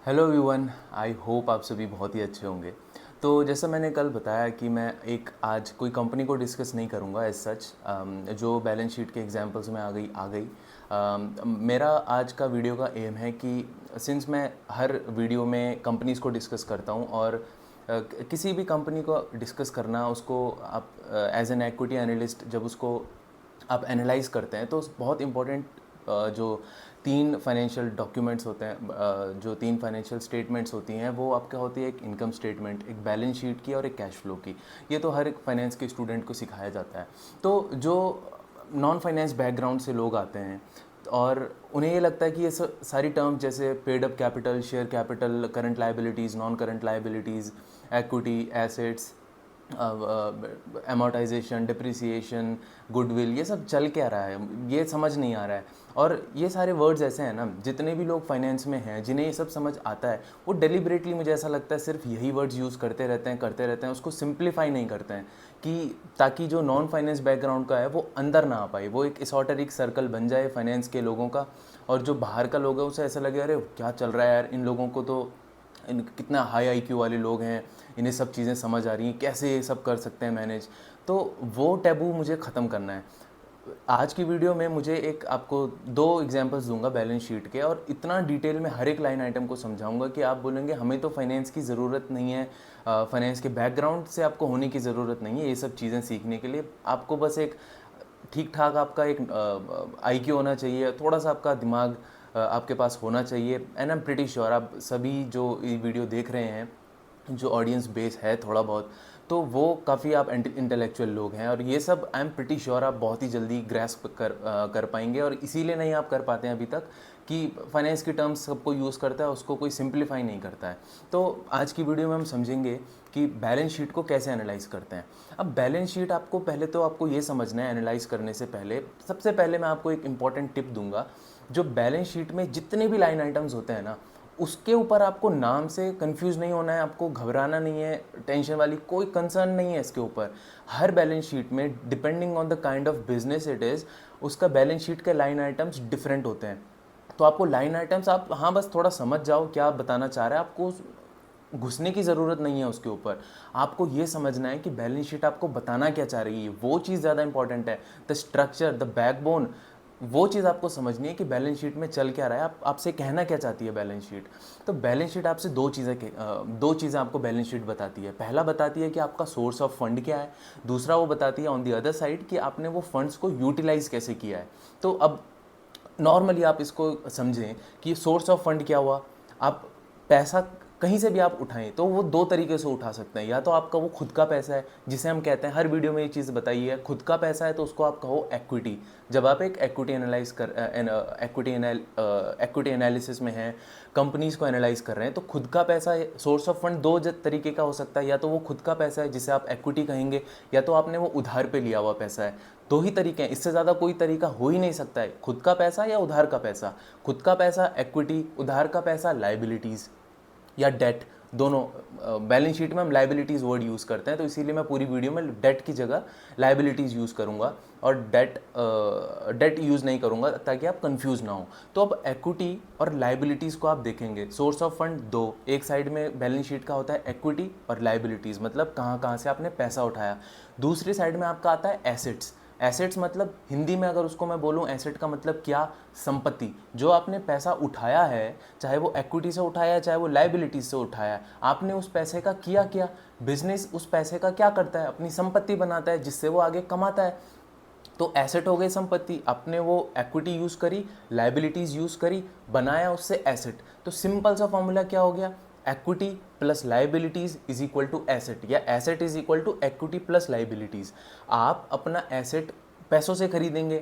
Hello everyone, I hope आप सभी बहुत ही अच्छे होंगे। तो जैसा मैंने कल बताया कि मैं एक आज कोई कंपनी को डिस्कस नहीं करूंगा एज सच। जो बैलेंस शीट के एग्जांपल्स में आ गई। मेरा आज का वीडियो का एम है कि सिंस मैं हर वीडियो में कंपनीज़ को डिस्कस करता हूं और किसी भी कंपनी को डिस्कस करना, उसको आप एज एन इक्विटी एनालिस्ट जब उसको आप एनालाइज करते हैं तो बहुत इम्पोर्टेंट जो तीन फाइनेंशियल डॉक्यूमेंट्स होते हैं, जो तीन फाइनेंशियल स्टेटमेंट्स होती हैं, वो आपका होती है एक इनकम स्टेटमेंट, एक बैलेंस शीट की और एक कैश फ्लो की। ये तो हर एक फाइनेंस के स्टूडेंट को सिखाया जाता है। तो जो नॉन फाइनेंस बैकग्राउंड से लोग आते हैं और उन्हें ये लगता है कि ये सारी टर्म्स जैसे paid up capital, share capital, current liabilities, non current liabilities, equity, assets, amortisation, depreciation, goodwill, ये सब चल क्या रहा है, ये समझ नहीं आ रहा है। और ये सारे वर्ड्स ऐसे हैं ना, जितने भी लोग फाइनेंस में हैं जिन्हें ये सब समझ आता है, वो डेलिबरेटली, मुझे ऐसा लगता है, सिर्फ यही वर्ड्स यूज़ करते रहते हैं, उसको सिंप्लीफाई नहीं करते हैं कि ताकि जो नॉन फाइनेंस बैकग्राउंड का है वो अंदर ना आ पाए, वो एक एसोटेरिक सर्कल बन जाए फाइनेंस के लोगों का, और जो बाहर का लोग है उसे ऐसा लगे अरे क्या चल रहा है यार, इन लोगों को तो कितना हाई आईक्यू वाले लोग हैं, इन्हें सब चीज़ें समझ आ रही हैं, कैसे ये सब कर सकते हैं मैनेज। तो वो टैबू मुझे ख़त्म करना है। आज की वीडियो में मुझे एक आपको दो एग्जांपल्स दूंगा बैलेंस शीट के, और इतना डिटेल में हर एक लाइन आइटम को समझाऊंगा कि आप बोलेंगे हमें तो फाइनेंस की ज़रूरत नहीं है, फाइनेंस के बैकग्राउंड से आपको होने की ज़रूरत नहीं है ये सब चीज़ें सीखने के लिए। आपको बस एक ठीक ठाक आपका एक आईक्यू होना चाहिए, थोड़ा सा आपका दिमाग आपके पास होना चाहिए। And I am pretty sure आप सभी जो ये वीडियो देख रहे हैं, जो ऑडियंस बेस है थोड़ा बहुत, तो वो काफ़ी आप इंटेलेक्चुअल लोग हैं, और ये सब आई एम प्रिटी श्योर आप बहुत ही जल्दी ग्रैस्प कर पाएंगे। और इसीलिए नहीं आप कर पाते हैं अभी तक कि फाइनेंस की टर्म्स सबको यूज़ करता है, उसको कोई सिंप्लीफाई नहीं करता है। तो आज की वीडियो में हम समझेंगे कि बैलेंस शीट को कैसे एनालाइज करते हैं। अब बैलेंस शीट आपको पहले तो आपको ये समझना है, एनालाइज करने से पहले सबसे पहले मैं आपको एक इंपॉर्टेंट टिप दूंगा। जो बैलेंस शीट में जितने भी लाइन आइटम्स होते हैं ना, उसके ऊपर आपको नाम से कंफ्यूज नहीं होना है, आपको घबराना नहीं है, टेंशन वाली कोई कंसर्न नहीं है इसके ऊपर। हर बैलेंस शीट में depending on the kind of business it is, उसका बैलेंस शीट के लाइन आइटम्स डिफरेंट होते हैं। तो आपको लाइन आइटम्स, आप हाँ बस थोड़ा समझ जाओ क्या आप बताना चाह रहे हैं, आपको घुसने की ज़रूरत नहीं है उसके ऊपर। आपको ये समझना है कि बैलेंस शीट आपको बताना क्या चाह रही है, वो चीज़ ज़्यादा इंपॉर्टेंट है। द स्ट्रक्चर, द बैकबोन, वो चीज़ आपको समझनी है कि बैलेंस शीट में चल क्या रहा है, आपसे कहना क्या चाहती है बैलेंस शीट। तो बैलेंस शीट आपसे दो चीज़ें आपको बैलेंस शीट बताती है। पहला बताती है कि आपका सोर्स ऑफ फंड क्या है, दूसरा वो बताती है ऑन दी अदर साइड कि आपने वो फंड्स को यूटिलाइज कैसे किया है। तो अब नॉर्मली आप इसको समझें कि सोर्स ऑफ फंड क्या हुआ। आप पैसा कहीं से भी आप उठाएं तो वो दो तरीके से उठा सकते हैं। या तो आपका वो खुद का पैसा है, जिसे हम कहते हैं, हर वीडियो में ये चीज़ बताई है, खुद का पैसा है तो उसको आप कहो एक्विटी। जब आप एक एक्विटी एनालाइज कर एक्विटी एनालिसिस में हैं, कंपनीज़ को एनालाइज कर रहे हैं, तो खुद का पैसा, सोर्स ऑफ फंड दो तरीके का हो सकता है। या तो वो खुद का पैसा है जिसे आप एक्विटी कहेंगे, या तो आपने वो उधार पे लिया हुआ पैसा है। दो ही तरीके हैं, इससे ज़्यादा कोई तरीका हो ही नहीं सकता है, खुद का पैसा या उधार का पैसा। खुद का पैसा एक्विटी, उधार का पैसा लाइबिलिटीज़ या डेट, दोनों। बैलेंस शीट में हम लाइबिलिटीज़ वर्ड यूज़ करते हैं, तो इसीलिए मैं पूरी वीडियो में डेट की जगह लाइबिलिटीज़ यूज़ करूँगा, और डेट यूज़ नहीं करूँगा ताकि आप कंफ्यूज ना हो। तो अब एक्विटी और लाइबिलिटीज़ को आप देखेंगे। सोर्स ऑफ फंड दो, एक साइड में बैलेंस शीट का होता है एक्विटी और लाइबिलिटीज़, मतलब कहाँ कहाँ से आपने पैसा उठाया। दूसरी साइड में आपका आता है एसेट्स। एसेट्स मतलब हिंदी में अगर उसको मैं बोलूँ, एसेट का मतलब क्या, संपत्ति। जो आपने पैसा उठाया है, चाहे वो एक्विटी से उठाया है, चाहे वो लाइबिलिटीज से उठाया है, आपने उस पैसे का किया क्या। बिजनेस उस पैसे का क्या करता है, अपनी संपत्ति बनाता है जिससे वो आगे कमाता है। तो एसेट हो गई संपत्ति, आपने वो एक्विटी यूज़ करी, लाइबिलिटीज़ यूज़ करी, बनाया उससे एसेट। तो सिंपल सा फॉर्मूला क्या हो गया, equity plus liabilities is equal to asset, या asset is equal to equity plus liabilities. आप अपना एसेट पैसों से खरीदेंगे।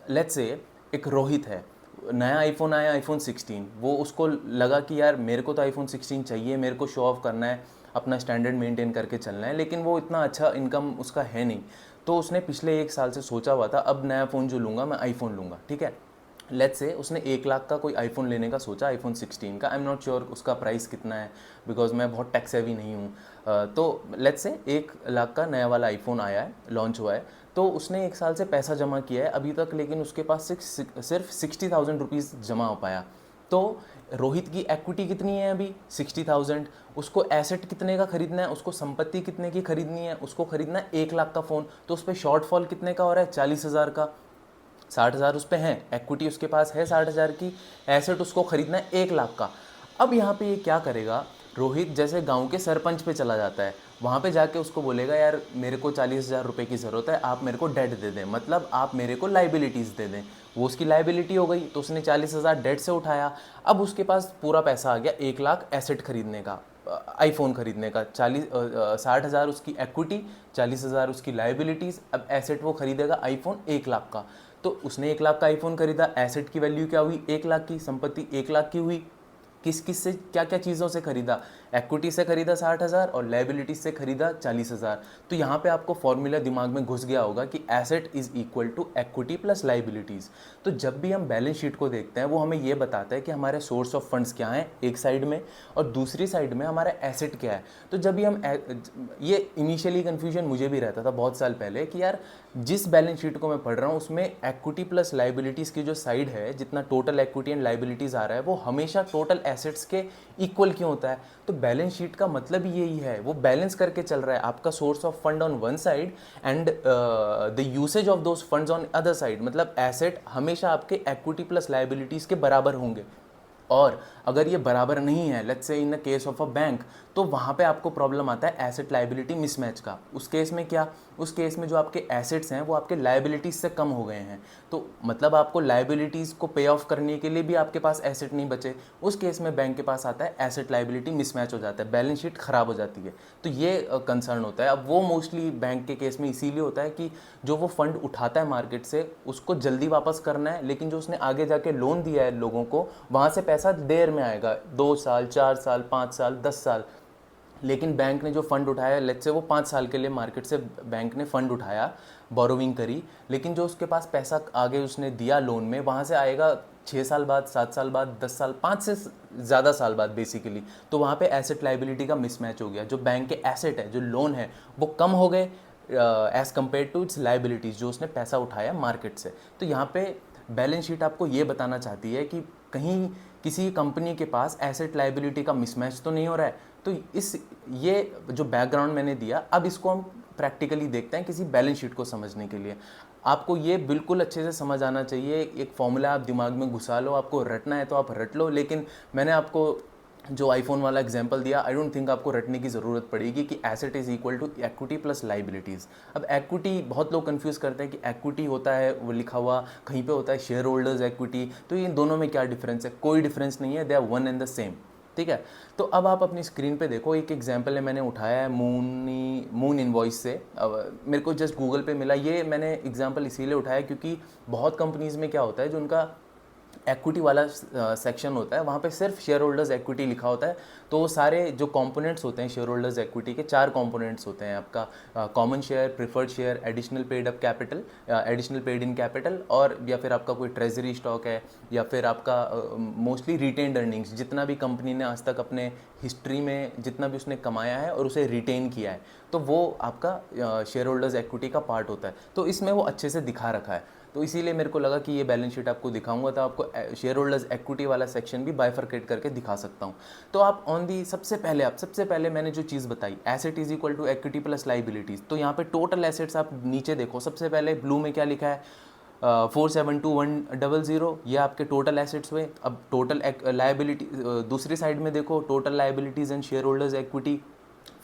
लेट्स से एक रोहित है, नया आईफोन आया, आईफोन 16, वो उसको लगा कि यार मेरे को तो आईफोन 16 चाहिए, मेरे को शो ऑफ करना है, अपना स्टैंडर्ड मेंटेन करके चलना है, लेकिन वो इतना अच्छा इनकम उसका है नहीं। तो उसने पिछले एक साल से सोचा हुआ था, अब नया फ़ोन जो लूँगा मैं आईफोन लूँगा, ठीक है। लेट्स से उसने 1 लाख का कोई आईफोन लेने का सोचा, आईफोन 16 का। आई एम नॉट श्योर उसका प्राइस कितना है, बिकॉज मैं बहुत टेक सेवी नहीं हूँ। तो लेट्स से 1 लाख का नया वाला आईफोन आया है, लॉन्च हुआ है। तो उसने 1 साल से पैसा जमा किया है अभी तक, लेकिन उसके पास सिर्फ 60,000 रुपीज़ जमा हो पाया। तो रोहित की एक्विटी कितनी है अभी 60,000, उसको एसेट कितने का खरीदना है, उसको संपत्ति कितने की खरीदनी है, उसको खरीदना है 1 लाख का फ़ोन, तो उस पर शॉर्टफॉल कितने का हो रहा है 40,000 का। 60,000 उस पर हैं, एक्विटी उसके पास है 60,000 की, एसेट उसको खरीदना है 1 लाख का। अब यहाँ पे ये क्या करेगा, रोहित जैसे गांव के सरपंच पे चला जाता है, वहाँ पे जाके उसको बोलेगा यार मेरे को 40,000 रुपये की ज़रूरत है, आप मेरे को डेट दे दें, मतलब आप मेरे को लाइबिलिटीज़ दे दें। वो उसकी लाइबिलिटी हो गई, तो उसने 40,000 डेट से उठाया। अब उसके पास पूरा पैसा आ गया 1 लाख एसेट खरीदने का, आईफोन खरीदने का। 60,000 उसकी एक्विटी, 40,000 उसकी लाइबिलिटीज़। अब एसेट वो खरीदेगा आईफोन 1 लाख का। तो उसने 1 लाख का आईफोन खरीदा, एसेट की वैल्यू क्या हुई 1 लाख की, संपत्ति 1 लाख की हुई। किस किस से क्या क्या चीज़ों से खरीदा, एक्विटी से खरीदा 60,000 और लाइबिलिटीज से खरीदा 40,000। तो यहाँ पे आपको फॉर्मूला दिमाग में घुस गया होगा कि asset is equal to equity plus liabilities. तो जब भी हम बैलेंस शीट को देखते हैं वो हमें ये बताता है कि हमारे सोर्स ऑफ फंड्स क्या हैं एक साइड में, और दूसरी साइड में हमारा एसेट क्या है। तो जब भी हम ये इनिशियली कन्फ्यूजन मुझे भी रहता था बहुत साल पहले कि यार जिस बैलेंस शीट को मैं पढ़ रहा हूँ उसमें एक्विटी प्लस लाइबिलिटीज़ की जो साइड है, जितना टोटल एक्विटी एंड लाइबिलिटीज़ आ रहा है वो हमेशा टोटल एसेट्स के इक्वल क्यों होता है। तो बैलेंस शीट का मतलब ही यही है, वो बैलेंस करके चल रहा है, आपका source of fund on one side and the usage of those funds on other side. मतलब एसेट हमेशा आपके एक्विटी प्लस लाइबिलिटीज़ के बराबर होंगे, और अगर ये बराबर नहीं है, let's say in the case of a bank, तो वहाँ पे आपको प्रॉब्लम आता है एसेट लाइबिलिटी मिसमैच का। उस केस में क्या, उस केस में जो आपके एसेट्स हैं वो आपके लाइबिलिटीज़ से कम हो गए हैं, तो मतलब आपको लाइबिलिटीज़ को पे ऑफ करने के लिए भी आपके पास एसेट नहीं बचे। उस केस में बैंक के पास आता है एसेट लाइबिलिटी मिसमैच हो जाता है, बैलेंस शीट ख़राब हो जाती है। तो ये कंसर्न होता है। अब वो मोस्टली बैंक के केस में इसीलिए होता है कि जो वो फंड उठाता है मार्केट से उसको जल्दी वापस करना है, लेकिन जो उसने आगे जाके लोन दिया है लोगों को वहाँ से पैसा देर में आएगा, 2 साल 4 साल 5 साल 10 साल। लेकिन बैंक ने जो फंड उठाया, लेट्स से वो 5 साल के लिए मार्केट से बैंक ने फंड उठाया, बोरोविंग करी, लेकिन जो उसके पास पैसा आगे उसने दिया लोन में वहाँ से आएगा 6 साल बाद 7 साल बाद 10 साल 5 से ज़्यादा साल बाद बेसिकली। तो वहाँ पे एसेट लाइबिलिटी का मिसमैच हो गया, जो बैंक के एसेट है जो लोन है वो कम हो गए as compared to its liabilities जो उसने पैसा उठाया मार्केट से। तो यहाँ पे बैलेंस शीट आपको ये बताना चाहती है कि कहीं किसी कंपनी के पास एसेट लाइबिलिटी का मिसमैच तो नहीं हो रहा है। तो इस ये जो बैकग्राउंड मैंने दिया, अब इसको हम प्रैक्टिकली देखते हैं किसी बैलेंस शीट को समझने के लिए। आपको ये बिल्कुल अच्छे से समझ आना चाहिए, एक फॉर्मूला आप दिमाग में घुसा लो, आपको रटना है तो आप रट लो, लेकिन मैंने आपको जो आईफोन वाला एग्जांपल दिया, आई डोंट थिंक आपको रटने की ज़रूरत पड़ेगी कि asset is equal to equity plus liabilities. अब एक्विटी बहुत लोग कंफ्यूज करते हैं कि एक्विटी होता है वो लिखा हुआ कहीं पे होता है शेयर होल्डर्स एक्विटी, तो इन दोनों में क्या डिफरेंस है, कोई डिफरेंस नहीं है, they are one and the same. ठीक है, तो अब आप अपनी स्क्रीन पे देखो, एक एग्जांपल है मैंने उठाया है मून इनवॉइस से। अब मेरे को जस्ट गूगल पे मिला, ये मैंने एग्जांपल इसीलिए उठाया क्योंकि बहुत कंपनीज़ में क्या होता है जो उनका एक्विटी वाला सेक्शन होता है वहाँ पे सिर्फ शेयर होल्डर्स एक्विटी लिखा होता है। तो वो सारे जो कंपोनेंट्स होते हैं शेयर होल्डर्स एक्विटी के 4 कंपोनेंट्स होते हैं, आपका common share, preferred share, additional paid up capital, additional paid in capital, और या फिर आपका कोई ट्रेजरी स्टॉक है, या फिर आपका मोस्टली रिटेन्ड अर्निंग्स, जितना भी कंपनी ने आज तक अपने हिस्ट्री में जितना भी उसने कमाया है और उसे रिटेन किया है, तो वो आपका शेयर होल्डर्स एक्विटी का पार्ट होता है। तो इसमें वो अच्छे से दिखा रखा है, तो इसीलिए मेरे को लगा कि ये बैलेंस शीट आपको दिखाऊंगा तो आपको शेयर होल्डर्स एक्विटी वाला सेक्शन भी बाइफरकेट करके दिखा सकता हूँ। तो आप सबसे पहले मैंने जो चीज़ बताई asset is equal to equity plus liabilities, तो यहाँ पे टोटल एसेट्स आप नीचे देखो, सबसे पहले ब्लू में क्या लिखा है 472100, ये आपके टोटल एसेट्स हुए। अब टोटल लाइबिलिटी दूसरी साइड में देखो, total liabilities and shareholders equity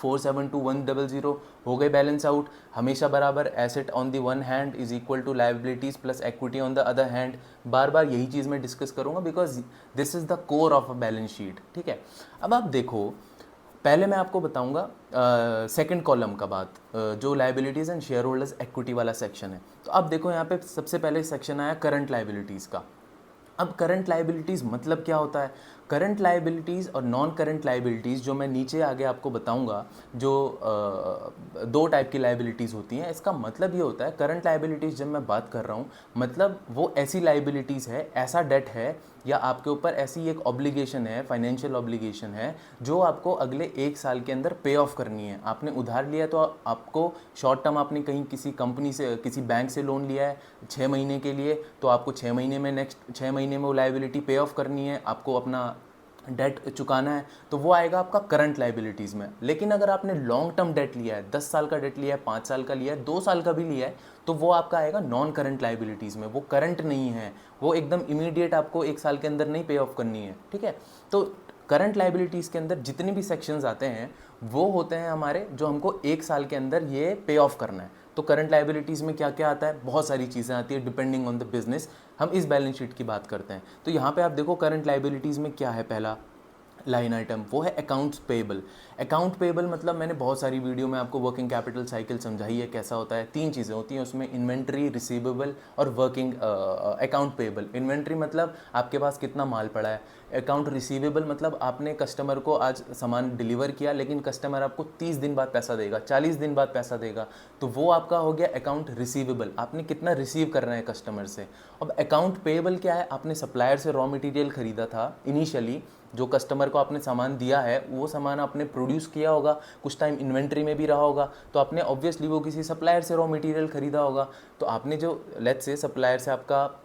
472100 हो गए बैलेंस आउट, हमेशा बराबर। Asset on the one hand is equal to liabilities plus equity on the other hand. बार बार यही चीज़ मैं डिस्कस करूंगा because this is the core of a balance sheet. ठीक है, अब आप देखो, पहले मैं आपको बताऊंगा सेकंड कॉलम का बात, जो liabilities and shareholders equity वाला सेक्शन है। तो अब देखो यहाँ पे सबसे पहले सेक्शन आया करंट लाइबिलिटीज़ का। अब करंट लाइबिलिटीज़ मतलब क्या होता है, करंट लाइबिलिटीज़ और नॉन करंट लाइबिलिटीज़ जो मैं नीचे आगे आपको बताऊंगा, जो 2 टाइप की लाइबिलिटीज़ होती हैं, इसका मतलब ये होता है करंट लाइबिलिटीज़ जब मैं बात कर रहा हूँ मतलब वो ऐसी लाइबिलिटीज़ है, ऐसा डेट है या आपके ऊपर ऐसी एक ऑब्लिगेशन है, फाइनेंशियल ऑब्लिगेशन है जो आपको अगले 1 साल के अंदर पे ऑफ करनी है। आपने उधार लिया तो आपको शॉर्ट टर्म, आपने कहीं किसी कंपनी से किसी बैंक से लोन लिया है 6 महीने के लिए, तो आपको 6 महीने में नेक्स्ट 6 महीने में वो लाइबिलिटी पे ऑफ करनी है, आपको अपना डेट चुकाना है तो वो आएगा आपका करंट लाइबिलिटीज़ में। लेकिन अगर आपने लॉन्ग टर्म डेट लिया है, 10 साल का डेट लिया है, 5 साल का लिया है, 2 साल का भी लिया है, तो वो आपका आएगा नॉन करंट लाइबिलिटीज़ में। वो करंट नहीं है, वो एकदम इमीडिएट आपको 1 साल के अंदर नहीं पे ऑफ करनी है, ठीक है। तो करंट लाइबिलिटीज़ के अंदर जितने भी सेक्शंस आते हैं वो होते हैं हमारे, जो हमको 1 साल के अंदर ये पे ऑफ करना है। तो करंट लाइबिलिटीज़ में क्या क्या आता है, बहुत सारी चीज़ें आती है डिपेंडिंग ऑन द बिजनेस। हम इस बैलेंस शीट की बात करते हैं। तो यहाँ पे आप देखो करंट लाइबिलिटीज़ में क्या है, पहला लाइन आइटम वो है अकाउंट्स पेबल। अकाउंट पेबल मतलब मैंने बहुत सारी वीडियो में आपको वर्किंग कैपिटल साइकिल समझाई है कैसा होता है। 3 चीज़ें होती हैं उसमें, इन्वेंट्री, रिसीवेबल और वर्किंग अकाउंट पेबल। इन्वेंट्री मतलब आपके पास कितना माल पड़ा है। अकाउंट रिसीवेबल मतलब आपने कस्टमर को आज सामान डिलीवर किया लेकिन कस्टमर आपको 30 दिन बाद पैसा देगा, 40 दिन बाद पैसा देगा, तो वो आपका हो गया अकाउंट रिसीवेबल। आपने कितना रिसीव करना है कस्टमर से। अब अकाउंट पेबल क्या है, आपने सप्लायर से रॉ मटेरियल खरीदा था इनिशियली, जो कस्टमर को आपने सामान दिया है वो सामान आपने प्रोड्यूस किया होगा, कुछ टाइम इन्वेंट्री में भी रहा होगा, तो आपने ऑब्वियसली वो किसी सप्लायर से रॉ मटेरियल खरीदा होगा। तो आपने जो लेट्स से सप्लायर से आपका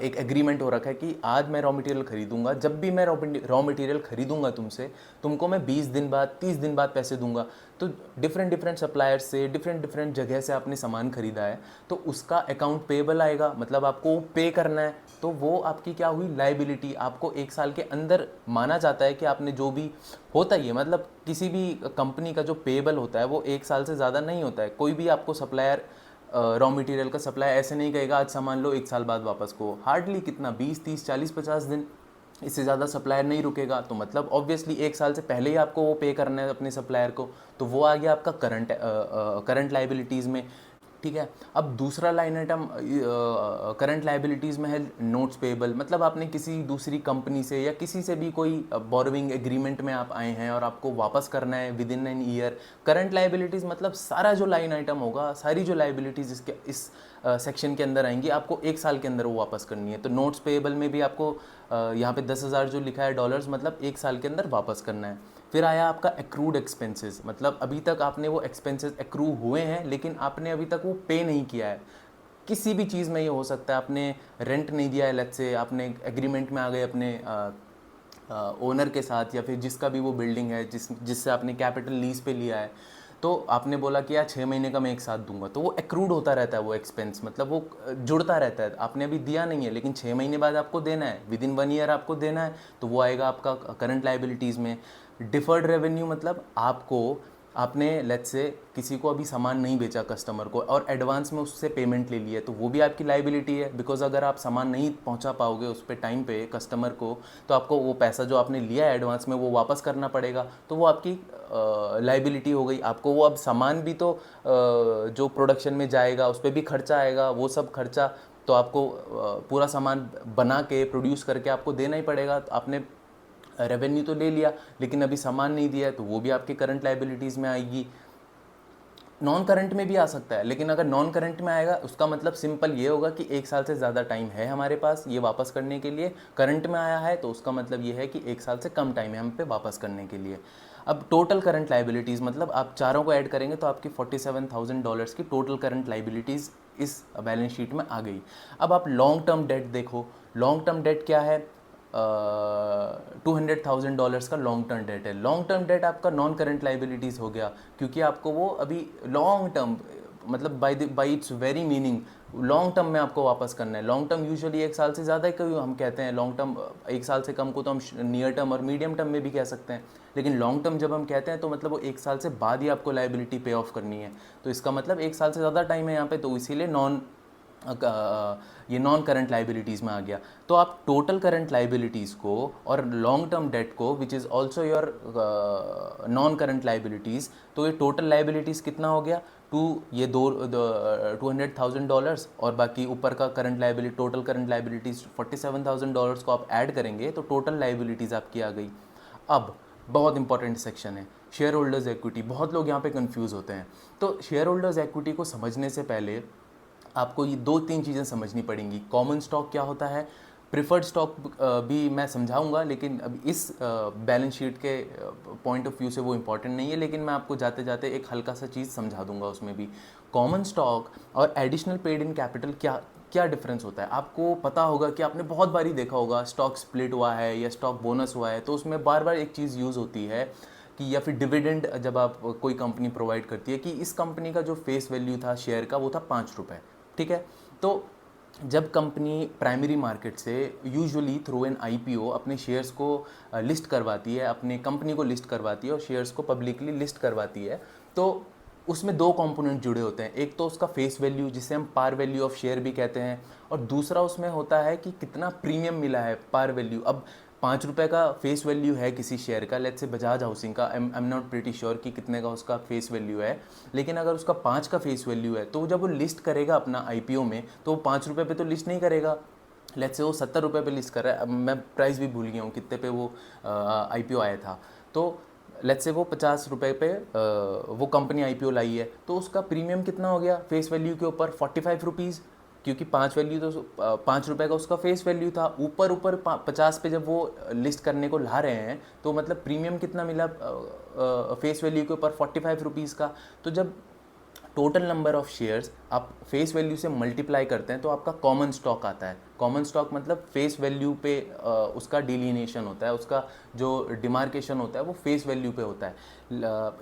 एक एग्रीमेंट हो रखा है कि आज मैं रॉ मटेरियल खरीदूंगा, जब भी मैं रॉ मटेरियल खरीदूंगा तुमसे, तुमको मैं 20 दिन बाद 30 दिन बाद पैसे दूंगा। तो डिफरेंट डिफरेंट सप्लायर्स से डिफरेंट डिफरेंट जगह से आपने सामान खरीदा है, तो उसका अकाउंट पेबल आएगा, मतलब आपको पे करना है। तो वो आपकी क्या हुई, लाइबिलिटी। आपको 1 साल के अंदर माना जाता है कि आपने जो भी होता ही है, मतलब किसी भी कंपनी का जो पेबल होता है वो 1 साल से ज़्यादा नहीं होता है। कोई भी आपको सप्लायर रॉ मटेरियल का सप्लाई ऐसे नहीं कहेगा आज सामान लो 1 साल बाद वापस को। हार्डली कितना, 20 30 40 50 दिन, इससे ज़्यादा सप्लायर नहीं रुकेगा। तो मतलब ऑब्वियसली 1 साल से पहले ही आपको वो पे करना है अपने सप्लायर को। तो वो आ गया आपका करंट लाइबिलिटीज़ में, ठीक है। अब दूसरा लाइन आइटम करंट लाइबिलिटीज़ में है नोट्स पेबल। मतलब आपने किसी दूसरी कंपनी से या किसी से भी कोई बोरोविंग एग्रीमेंट में आप आए हैं और आपको वापस करना है with in an year. Current liabilities मतलब सारा जो लाइन आइटम होगा, सारी जो लाइबिलिटीज़ इसके इस सेक्शन के अंदर आएंगी, आपको 1 साल के अंदर वो वापस करनी है। तो नोट्स पेबल में भी आपको यहाँ पे 10,000 जो लिखा है डॉलर्स, मतलब 1 साल के अंदर वापस करना है। फिर आया आपका एक्रूड एक्सपेंसेस, मतलब अभी तक आपने वो एक्सपेंसेस एक्रू हुए हैं लेकिन आपने अभी तक वो पे नहीं किया है। किसी भी चीज़ में ये हो सकता है, आपने रेंट नहीं दिया है, लेट्स से आपने एग्रीमेंट में आ गए अपने ओनर के साथ या फिर जिसका भी वो बिल्डिंग है जिससे आपने कैपिटल लीज पे लिया है, तो आपने बोला कि यार 6 महीने का मैं एक साथ दूंगा, तो वो एक्रूड होता रहता है वो एक्सपेंस, मतलब वो जुड़ता रहता है। आपने अभी दिया नहीं है लेकिन 6 महीने बाद आपको देना है, विद इन 1 ईयर आपको देना है, तो वो आएगा आपका करंट लाइबिलिटीज़ में। डिफर्ड रेवेन्यू मतलब आपने लेट्स से किसी को अभी सामान नहीं बेचा कस्टमर को और एडवांस में उससे पेमेंट ले ली है, तो वो भी आपकी लाइबिलिटी है। बिकॉज अगर आप सामान नहीं पहुंचा पाओगे उस पे टाइम पे कस्टमर को, तो आपको वो पैसा जो आपने लिया है एडवांस में वो वापस करना पड़ेगा, तो वो आपकी लाइबिलिटी हो गई। आपको वो अब सामान भी तो जो प्रोडक्शन में जाएगा उस पर भी खर्चा आएगा, वो सब खर्चा तो आपको पूरा सामान बना के प्रोड्यूस करके आपको देना ही पड़ेगा। तो आपने रेवेन्यू तो ले लिया लेकिन अभी सामान नहीं दिया है, तो वो भी आपके करंट लाइबिलिटीज़ में आएगी। नॉन करंट में भी आ सकता है, लेकिन अगर नॉन करंट में आएगा उसका मतलब सिंपल ये होगा कि 1 साल से ज़्यादा टाइम है हमारे पास ये वापस करने के लिए। करंट में आया है तो उसका मतलब ये है कि 1 साल से कम टाइम है हम पे वापस करने के लिए। अब टोटल करंट लाइबिलिटीज़ मतलब आप चारों को ऐड करेंगे तो आपकी $47,000 की टोटल करंट लाइबिलिटीज़ इस बैलेंस शीट में आ गई। अब आप लॉन्ग टर्म डेट देखो। लॉन्ग टर्म डेट क्या है, $200,000 का लॉन्ग टर्म डेट है। लॉन्ग टर्म डेट आपका नॉन करंट लाइबिलिटीज़ हो गया, क्योंकि आपको वो अभी लॉन्ग टर्म मतलब by its very meaning long term में आपको वापस करना है। लॉन्ग टर्म यूजुअली 1 साल से ज़्यादा ही क्यों हम कहते हैं, लॉन्ग टर्म 1 साल से कम को तो हम नियर टर्म और मीडियम टर्म में भी कह सकते हैं, लेकिन लॉन्ग टर्म जब हम कहते हैं तो मतलब वो 1 साल से बाद ही आपको लाइबिलिटी पे ऑफ करनी है। तो इसका मतलब 1 साल से ज़्यादा टाइम है यहाँ पे, तो इसीलिए ये नॉन करंट लाइबिलिटीज़ में आ गया। तो आप टोटल करंट लाइबिलिटीज़ को और लॉन्ग टर्म डेट को which is also your non current liabilities, तो ये टोटल लाइबिलिटीज़ कितना हो गया, ये $200,000 और बाकी ऊपर का current liability total current liabilities $47,000 को आप ऐड करेंगे तो टोटल लाइबिलिटीज़ आपकी आ गई। अब बहुत इंपॉर्टेंट सेक्शन है शेयर होल्डर्स इक्विटी। बहुत लोग यहाँ पे कंफ्यूज होते हैं। तो शेयर होल्डर्स इक्विटी को समझने से पहले आपको ये 2-3 चीज़ें समझनी पड़ेंगी। कॉमन स्टॉक क्या होता है, प्रिफर्ड स्टॉक भी मैं समझाऊंगा, लेकिन अब इस बैलेंस शीट के पॉइंट ऑफ व्यू से वो इम्पॉर्टेंट नहीं है, लेकिन मैं आपको जाते जाते एक हल्का सा चीज़ समझा दूंगा उसमें भी। कॉमन स्टॉक और एडिशनल पेड इन कैपिटल क्या क्या डिफरेंस होता है? आपको पता होगा कि आपने बहुत बारी देखा होगा स्टॉक स्प्लिट हुआ है या स्टॉक बोनस हुआ है, तो उसमें बार बार एक चीज़ यूज़ होती है कि, या फिर डिविडेंड जब आप कोई कंपनी प्रोवाइड करती है कि इस कंपनी का जो फेस वैल्यू था शेयर का वो था 5 रुपये, ठीक है। तो जब कंपनी प्राइमरी मार्केट से यूजुअली थ्रू एन आईपीओ अपने शेयर्स को लिस्ट करवाती है, अपने कंपनी को लिस्ट करवाती है और शेयर्स को पब्लिकली लिस्ट करवाती है, तो उसमें दो कंपोनेंट जुड़े होते हैं। एक तो उसका फेस वैल्यू जिसे हम पार वैल्यू ऑफ शेयर भी कहते हैं, और दूसरा उसमें होता है कि कितना प्रीमियम मिला है पार वैल्यू। अब 5 रुपये का फेस वैल्यू है किसी शेयर का, लेट्स से बजाज हाउसिंग का, I am not pretty sure कि कितने का उसका फेस वैल्यू है, लेकिन अगर उसका 5 का फेस वैल्यू है तो जब वो लिस्ट करेगा अपना आईपीओ में, तो वो 5 रुपये पे तो लिस्ट नहीं करेगा। लेट्स से वो 70 रुपये पे लिस्ट कर रहा है, अब मैं प्राइस भी भूल गया हूँ कितने पे वो आईपीओ आया था। तो लेट्स से वो 50 रुपये पे वो कंपनी आईपीओ लाई है, तो उसका प्रीमियम कितना हो गया फेस वैल्यू के ऊपर? 45 रुपीज़, क्योंकि 5 वैल्यू तो 5 रुपये का उसका फेस वैल्यू था। ऊपर ऊपर 50 पे जब वो लिस्ट करने को ला रहे हैं, तो मतलब प्रीमियम कितना मिला फेस वैल्यू के ऊपर? 45 रुपीज़ का। तो जब टोटल नंबर ऑफ शेयर्स आप फेस वैल्यू से मल्टीप्लाई करते हैं तो आपका कॉमन स्टॉक आता है। कॉमन स्टॉक मतलब फेस वैल्यू पे उसका डिलीनेशन होता है, उसका जो डिमार्केशन होता है वो फेस वैल्यू पे होता है।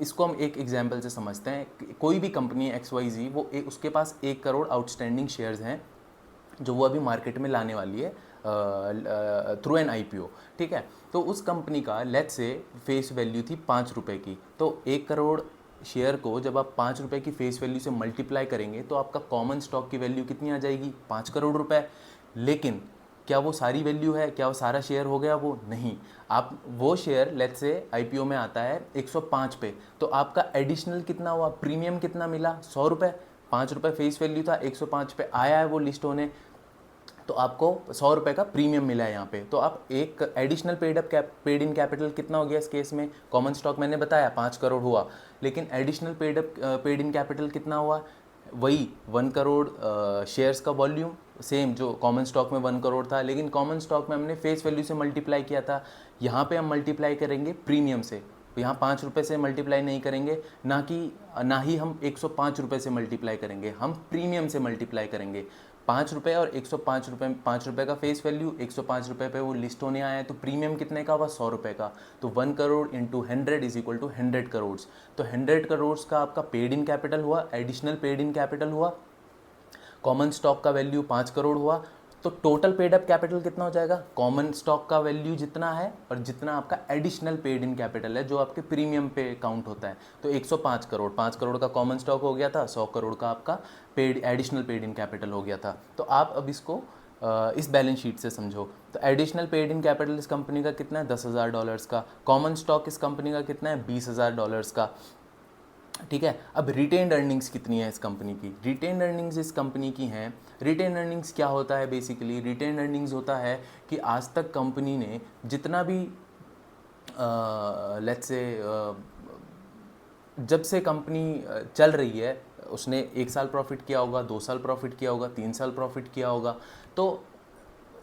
इसको हम एक एग्जांपल से समझते हैं। कोई भी कंपनी XYZ, वो उसके पास 1 करोड़ आउटस्टैंडिंग शेयर्स हैं जो वो अभी मार्केट में लाने वाली है थ्रू एन आईपीओ, ठीक है। तो उस कंपनी का लेट्स से फेस वैल्यू थी 5 रुपये की, तो 1 करोड़ शेयर को जब आप 5 रुपये की फेस वैल्यू से मल्टीप्लाई करेंगे तो आपका कॉमन स्टॉक की वैल्यू कितनी आ जाएगी? 5 करोड़ रुपए। लेकिन क्या वो सारी वैल्यू है? क्या वो सारा शेयर हो गया? वो नहीं। आप वो शेयर लेट्स से आईपीओ में आता है 105 पे, तो आपका एडिशनल कितना हुआ? प्रीमियम कितना मिला? 100 रुपये। 5 रुपये फेस वैल्यू था, 105 पे आया है वो लिस्ट होने, तो आपको 100 रुपये का प्रीमियम मिला है यहाँ पे। तो आप एक एडिशनल पेड इन कैपिटल कितना हो गया इस केस में? कॉमन स्टॉक मैंने बताया 5 करोड़ हुआ, लेकिन एडिशनल पेड इन कैपिटल कितना हुआ? वही 1 करोड़ शेयर्स का वॉल्यूम, सेम जो कॉमन स्टॉक में 1 करोड़ था, लेकिन कॉमन स्टॉक में हमने फेस वैल्यू से मल्टीप्लाई किया था। यहाँ पे हम मल्टीप्लाई करेंगे प्रीमियम से, यहाँ 5 रुपये से मल्टीप्लाई नहीं करेंगे, ना ही हम 105 रुपये से मल्टीप्लाई करेंगे, हम प्रीमियम से मल्टीप्लाई करेंगे। 5 रुपये और 105 रुपये, 5 रुपये का फेस वैल्यू, 105 रुपये पे वो लिस्ट होने आया है, तो प्रीमियम कितने का हुआ? 100 रुपये का। तो 1 crore into 100 is equal to 100 crore. तो 100 करोड़ का आपका पेड इन कैपिटल हुआ, एडिशनल पेड इन कैपिटल हुआ, कॉमन स्टॉक का वैल्यू 5 करोड़ हुआ। तो टोटल पेड अप कैपिटल कितना हो जाएगा? कॉमन स्टॉक का वैल्यू जितना है और जितना आपका एडिशनल पेड इन कैपिटल है जो आपके प्रीमियम पे काउंट होता है, तो 105 करोड़। 5 करोड़ का कॉमन स्टॉक हो गया था, 100 करोड़ का आपका एडिशनल पेड इन कैपिटल हो गया था। तो आप अब इसको इस बैलेंस शीट से समझो। तो एडिशनल पेड इन कैपिटल इस कंपनी का कितना है? $10,000 का। कॉमन स्टॉक इस कंपनी का कितना है? $20,000 का, ठीक है। अब रिटेन्ड अर्निंग्स कितनी है इस कंपनी की? रिटेन्ड अर्निंग्स इस कंपनी की हैं, रिटेन अर्निंग्स क्या होता है बेसिकली? रिटेन अर्निंग्स होता है कि आज तक कंपनी ने जितना भी लेट्स से जब से कंपनी चल रही है, उसने 1 साल प्रॉफिट किया होगा, 2 साल प्रॉफिट किया होगा, 3 साल प्रॉफिट किया होगा, तो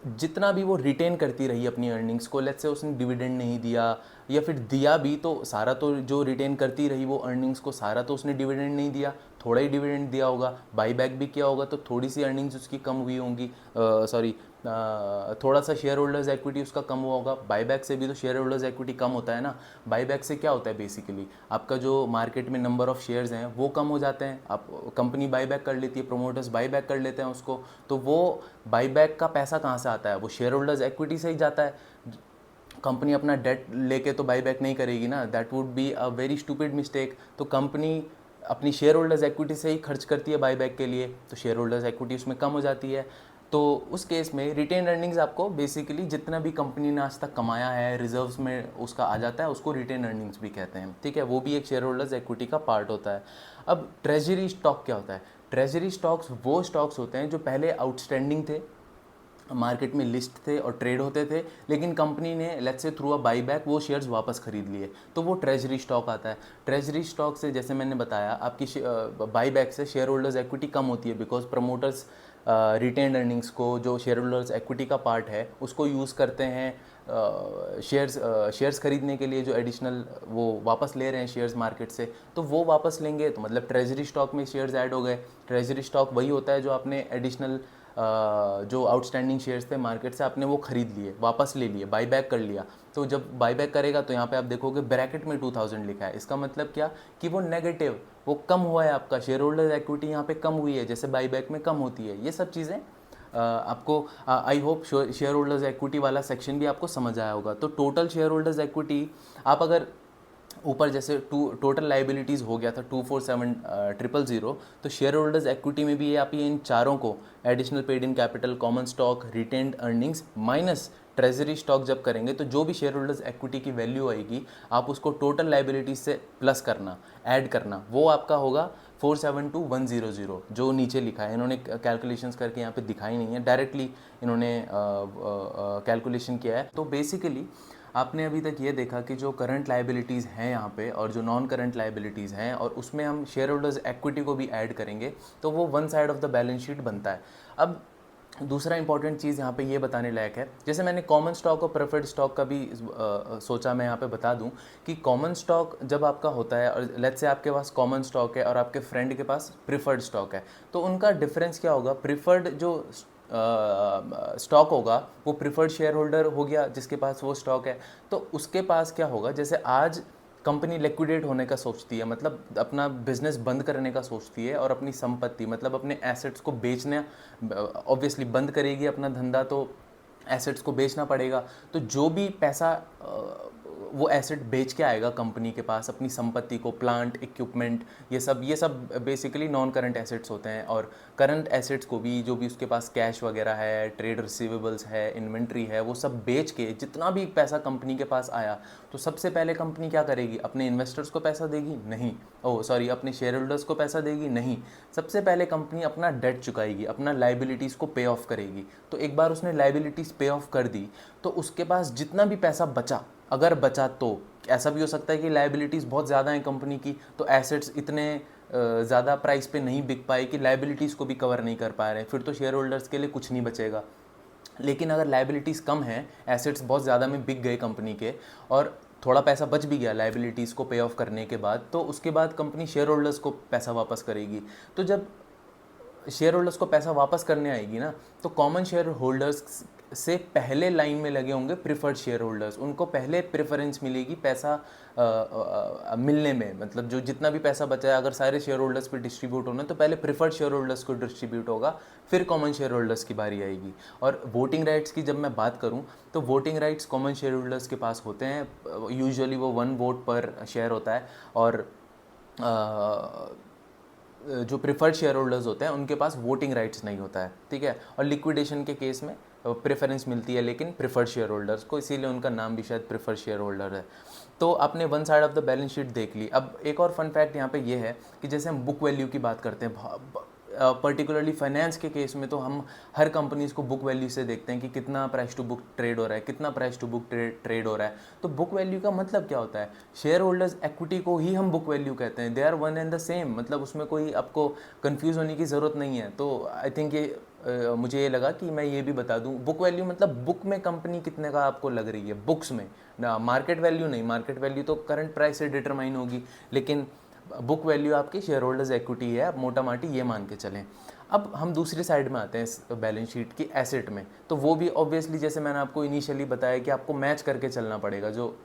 जितना भी वो रिटेन करती रही अपनी अर्निंग्स को, लेट्स से उसने डिविडेंड नहीं दिया या फिर दिया भी तो सारा, तो जो रिटेन करती रही वो अर्निंग्स को सारा तो उसने डिविडेंड नहीं दिया, थोड़ा ही डिविडेंड दिया होगा, बाईबैक भी किया होगा तो थोड़ी सी अर्निंग्स उसकी कम हुई होंगी, सॉरी थोड़ा सा शेयर होल्डर्स इक्विटी उसका कम हुआ होगा। बाईबैक से भी तो शेयर होल्डर्स इक्विटी कम होता है ना। बाईबैक से क्या होता है बेसिकली? आपका जो मार्केट में नंबर ऑफ शेयर्स हैं वो कम हो जाते हैं, आप कंपनी बाईबैक कर लेती है, प्रोमोटर्स बाईबैक कर लेते हैं उसको, तो वो बाईबैक का पैसा कहाँ से आता है? वो शेयर होल्डर्स इक्विटी से ही जाता है। कंपनी अपना डेट लेके तो बाईबैक नहीं करेगी ना, that would be a very stupid mistake. तो कंपनी अपनी शेयर होल्डर्स इक्विटी से ही खर्च करती है बाईबैक के लिए, तो शेयर होल्डर्स इक्विटी उसमें कम हो जाती है। तो उस केस में रिटेन अर्निंग्स आपको बेसिकली जितना भी कंपनी ने आज तक कमाया है रिजर्व्स में उसका आ जाता है, उसको रिटेन अर्निंग्स भी कहते हैं, ठीक है। वो भी एक शेयर होल्डर्स इक्विटी का पार्ट होता है। अब ट्रेजरी स्टॉक क्या होता है? ट्रेजरी स्टॉक्स वो स्टॉक्स होते हैं जो पहले आउटस्टैंडिंग थे, मार्केट में लिस्ट थे और ट्रेड होते थे, लेकिन कंपनी ने let's say through a buyback वो शेयर्स वापस खरीद लिए, तो वो ट्रेजरी स्टॉक आता है। ट्रेजरी स्टॉक से जैसे मैंने बताया आपकी बाईबैक से शेयर होल्डर्स इक्विटी कम होती है, बिकॉज प्रमोटर्स रिटेन्ड अर्निंग्स को, जो शेयर होल्डर्स इक्विटी का पार्ट है, उसको यूज़ करते हैं शेयर्स खरीदने के लिए, जो एडिशनल वो वापस ले रहे हैं शेयर्स मार्केट से, तो वो वापस लेंगे तो मतलब ट्रेजरी स्टॉक में शेयर्स ऐड हो गए। ट्रेजरी स्टॉक वही होता है जो आपने एडिशनल जो आउटस्टैंडिंग शेयर्स थे मार्केट से आपने वो खरीद लिए, वापस ले लिए, बाई बैक कर लिया। तो जब बाई बैक करेगा तो यहाँ पे आप देखोगे ब्रैकेट में 2000 लिखा है। इसका मतलब क्या कि वो नेगेटिव, वो कम हुआ है, आपका शेयर होल्डर इक्विटी यहाँ पे कम हुई है, जैसे बाई बैक में कम होती है। ये सब चीज़ें आपको I hope share holders equity वाला सेक्शन भी आपको समझ आया होगा। तो टोटल शेयर होल्डर्स इक्विटी आप अगर ऊपर जैसे टोटल लाइबिलिटीज़ हो गया था 247,000, तो शेयर होल्डर्स इक्विटी में भी ये आप ये इन चारों को additional paid in capital, common stock, retained earnings minus treasury stock जब करेंगे तो जो भी शेयर होल्डर्स इक्विटी की वैल्यू आएगी आप उसको टोटल लाइबिलिटीज से प्लस करना, ऐड करना, वो आपका होगा 472,100 जो नीचे लिखा है। इन्होंने कैलकुलेशंस करके यहाँ पे दिखाई नहीं है, डायरेक्टली इन्होंने कैलकुलेशन किया है। तो बेसिकली आपने अभी तक ये देखा कि जो करंट लाइबिलिटीज़ हैं यहाँ पे और जो नॉन करंट लाइबिलिटीज़ हैं, और उसमें हम शेयर होल्डर्स इक्विटी को भी ऐड करेंगे तो वो one side of the balance sheet बनता है। अब दूसरा इंपॉर्टेंट चीज़ यहाँ पे ये बताने लायक है, जैसे मैंने कॉमन स्टॉक और प्रेफर्ड स्टॉक का भी सोचा मैं यहाँ पे बता दूँ कि कॉमन स्टॉक जब आपका होता है और लेट्स से आपके पास कॉमन स्टॉक है और आपके फ्रेंड के पास प्रिफर्ड स्टॉक है, तो उनका डिफरेंस क्या होगा? प्रिफर्ड जो स्टॉक होगा वो प्रिफर्ड शेयर होल्डर हो गया जिसके पास वो स्टॉक है, तो उसके पास क्या होगा? जैसे आज कंपनी लिक्विडेट होने का सोचती है, मतलब अपना बिजनेस बंद करने का सोचती है और अपनी संपत्ति मतलब अपने एसेट्स को बेचना ऑब्वियसली बंद करेगी अपना धंधा, तो एसेट्स को बेचना पड़ेगा। तो जो भी पैसा वो एसेट बेच के आएगा कंपनी के पास, अपनी संपत्ति को, प्लांट, इक्विपमेंट, ये सब बेसिकली नॉन करंट एसेट्स होते हैं। और करंट एसेट्स को भी, जो भी उसके पास कैश वगैरह है, ट्रेड रिसीवेबल्स है, इन्वेंट्री है, वो सब बेच के जितना भी पैसा कंपनी के पास आया, तो सबसे पहले कंपनी क्या करेगी? अपने इन्वेस्टर्स को पैसा देगी? नहीं। अपने शेयर होल्डर्स को पैसा देगी? नहीं। सबसे पहले कंपनी अपना डेट चुकाएगी, अपना लाइबिलिटीज़ को पे ऑफ करेगी। तो एक बार उसने लाइबिलिटीज़ पे ऑफ कर दी तो उसके पास जितना भी पैसा बचा, अगर बचा, तो ऐसा भी हो सकता है कि लाइबिलिटीज़ बहुत ज़्यादा हैं कंपनी की, तो एसेट्स इतने ज़्यादा प्राइस पे नहीं बिक पाए कि लाइबिलिटीज़ को भी कवर नहीं कर पा रहे हैं, फिर तो शेयर होल्डर्स के लिए कुछ नहीं बचेगा। लेकिन अगर लाइबिलिटीज़ कम हैं, एसेट्स बहुत ज़्यादा में बिक गए कंपनी के और थोड़ा पैसा बच भी गया लाइबिलिटीज़ को पे ऑफ करने के बाद, तो उसके बाद कंपनी शेयर होल्डर्स को पैसा वापस करेगी। तो जब शेयर होल्डर्स को पैसा वापस करने आएगी ना, तो कॉमन शेयर होल्डर्स से पहले लाइन में लगे होंगे प्रिफर्ड शेयर होल्डर्स, उनको पहले प्रेफरेंस मिलेगी पैसा मिलने में। मतलब जो जितना भी पैसा बचा है अगर सारे शेयर होल्डर्स पे डिस्ट्रीब्यूट होना है तो पहले प्रिफर्ड शेयर होल्डर्स को डिस्ट्रीब्यूट होगा, फिर कॉमन शेयर होल्डर्स की बारी आएगी। और वोटिंग राइट्स की जब मैं बात करूं तो voting rights common share holders के पास होते हैं, यूजुअली वो 1 वोट पर शेयर होता है। और जो प्रिफर्ड शेयर होल्डर्स होते हैं उनके पास वोटिंग राइट्स नहीं होता है, ठीक है। और लिक्विडेशन के केस में प्रेफरेंस मिलती है लेकिन प्रिफर्ड शेयर होल्डर्स को, इसीलिए उनका नाम भी शायद प्रिफर्ड शेयर होल्डर है। तो आपने one side of the balance sheet देख ली। अब एक और फन फैक्ट यहाँ पे ये है कि जैसे हम बुक वैल्यू की बात करते हैं, पर्टिकुलरली फाइनेंस के केस में तो हम हर कंपनीज को बुक वैल्यू से देखते हैं कि कितना प्राइस टू बुक ट्रेड हो रहा है, कितना प्राइस टू बुक ट्रेड हो रहा है। तो बुक वैल्यू का मतलब क्या होता है? शेयर होल्डर्स इक्विटी को ही हम बुक वैल्यू कहते हैं, they are one and the same, मतलब उसमें कोई आपको कंफ्यूज होने की ज़रूरत नहीं है। तो आई थिंक ये मुझे ये लगा कि मैं ये भी बता दूं, बुक वैल्यू मतलब बुक में कंपनी कितने का आपको लग रही है, बुक्स में ना, मार्केट वैल्यू नहीं। मार्केट वैल्यू तो करंट प्राइस से डिटरमाइन होगी, लेकिन बुक वैल्यू आपकी शेयर होल्डर्स इक्विटी है, आप मोटा माटी ये मान के चलें। अब हम दूसरी साइड में आते हैं इस बैलेंस शीट की, एसेट में। तो वो भी ऑब्वियसली जैसे मैंने आपको इनिशियली बताया कि आपको मैच करके चलना पड़ेगा, जो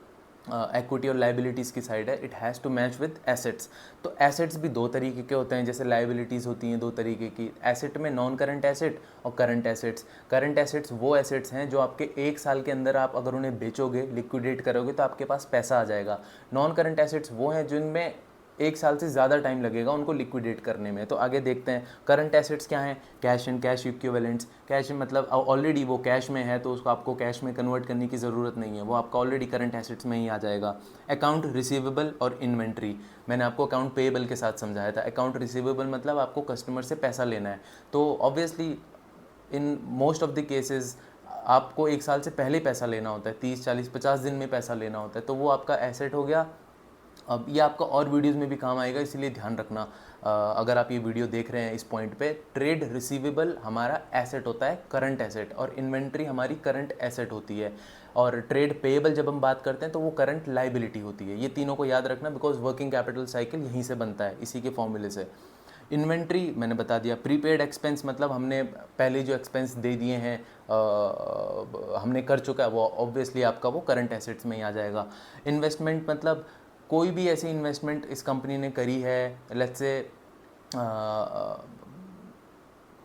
इक्विटी और लाइबिलिटीज़ की साइड है, it has to match with assets. तो एसेट्स भी दो तरीके के होते हैं, जैसे लाइबिलिटीज़ होती हैं दो तरीके की। एसेट में नॉन करंट एसेट और करंट एसेट्स। करंट एसेट्स वो एसेट्स हैं जो आपके 1 साल के अंदर आप अगर उन्हें बेचोगे, लिक्विडेट करोगे तो आपके पास पैसा आ जाएगा। नॉन करंट एसेट्स वो हैं जिनमें 1 साल से ज़्यादा टाइम लगेगा उनको लिक्विडेट करने में। तो आगे देखते हैं करंट एसेट्स क्या हैं। Cash and cash equivalents. Cash मतलब ऑलरेडी वो कैश में है तो उसको आपको कैश में कन्वर्ट करने की ज़रूरत नहीं है, वो आपका ऑलरेडी करंट एसेट्स में ही आ जाएगा। अकाउंट रिसीवेबल और इन्वेंट्री, मैंने आपको अकाउंट पेएबल के साथ समझाया था। अकाउंट रिसीवेबल मतलब आपको कस्टमर से पैसा लेना है, तो obviously in most of the cases आपको 1 साल से पहले पैसा लेना होता है, 30, 40, 50 दिन में पैसा लेना होता है, तो वो आपका एसेट हो गया। अब ये आपका और वीडियोस में भी काम आएगा, इसलिए ध्यान रखना अगर आप ये वीडियो देख रहे हैं इस पॉइंट पे। ट्रेड रिसीवेबल हमारा एसेट होता है, करंट एसेट, और इन्वेंट्री हमारी करंट एसेट होती है। और ट्रेड पेएबल जब हम बात करते हैं तो वो करंट लाइबिलिटी होती है। ये तीनों को याद रखना, बिकॉज वर्किंग कैपिटल साइकिल यहीं से बनता है, इसी के फॉर्मूले से। इन्वेंट्री मैंने बता दिया। प्रीपेड एक्सपेंस मतलब हमने पहले जो एक्सपेंस दे दिए हैं, हमने कर चुका है, वो ऑब्वियसली आपका वो करंट एसेट्स में ही आ जाएगा। इन्वेस्टमेंट मतलब कोई भी ऐसी इन्वेस्टमेंट इस कंपनी ने करी है, लेट्स से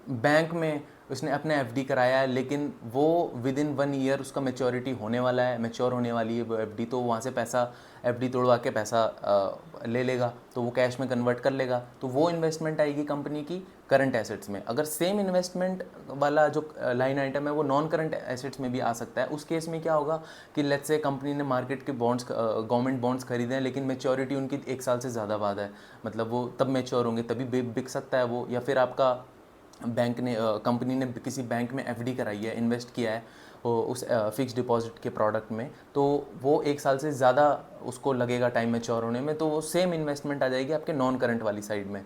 बैंक में उसने अपने एफडी कराया है, लेकिन वो विद इन 1 ईयर उसका मैच्योरिटी होने वाला है, मैच्योर होने वाली है वो एफडी, तो वहाँ से पैसा एफडी तोड़वा के पैसा ले लेगा, तो वो कैश में कन्वर्ट कर लेगा, तो वो इन्वेस्टमेंट आएगी कंपनी की करंट एसेट्स में। अगर सेम इन्वेस्टमेंट वाला जो लाइन आइटम है वो नॉन करंट एसेट्स में भी आ सकता है, उस केस में क्या होगा कि लेट्स से कंपनी ने मार्केट के बॉन्ड्स, गवर्नमेंट बॉन्ड्स खरीदे हैं, लेकिन मैच्योरिटी उनकी 1 साल से ज़्यादा बाद है, मतलब वो तब मैच्योर होंगे तभी बिक सकता है वो। या फिर आपका बैंक ने कंपनी ने किसी बैंक में एफडी कराई है, इन्वेस्ट किया है उस फिक्स डिपॉजिट के प्रोडक्ट में, तो वो 1 साल से ज़्यादा उसको लगेगा टाइम मैच्योर होने में, तो वो सेम इन्वेस्टमेंट आ जाएगी आपके नॉन करंट वाली साइड में।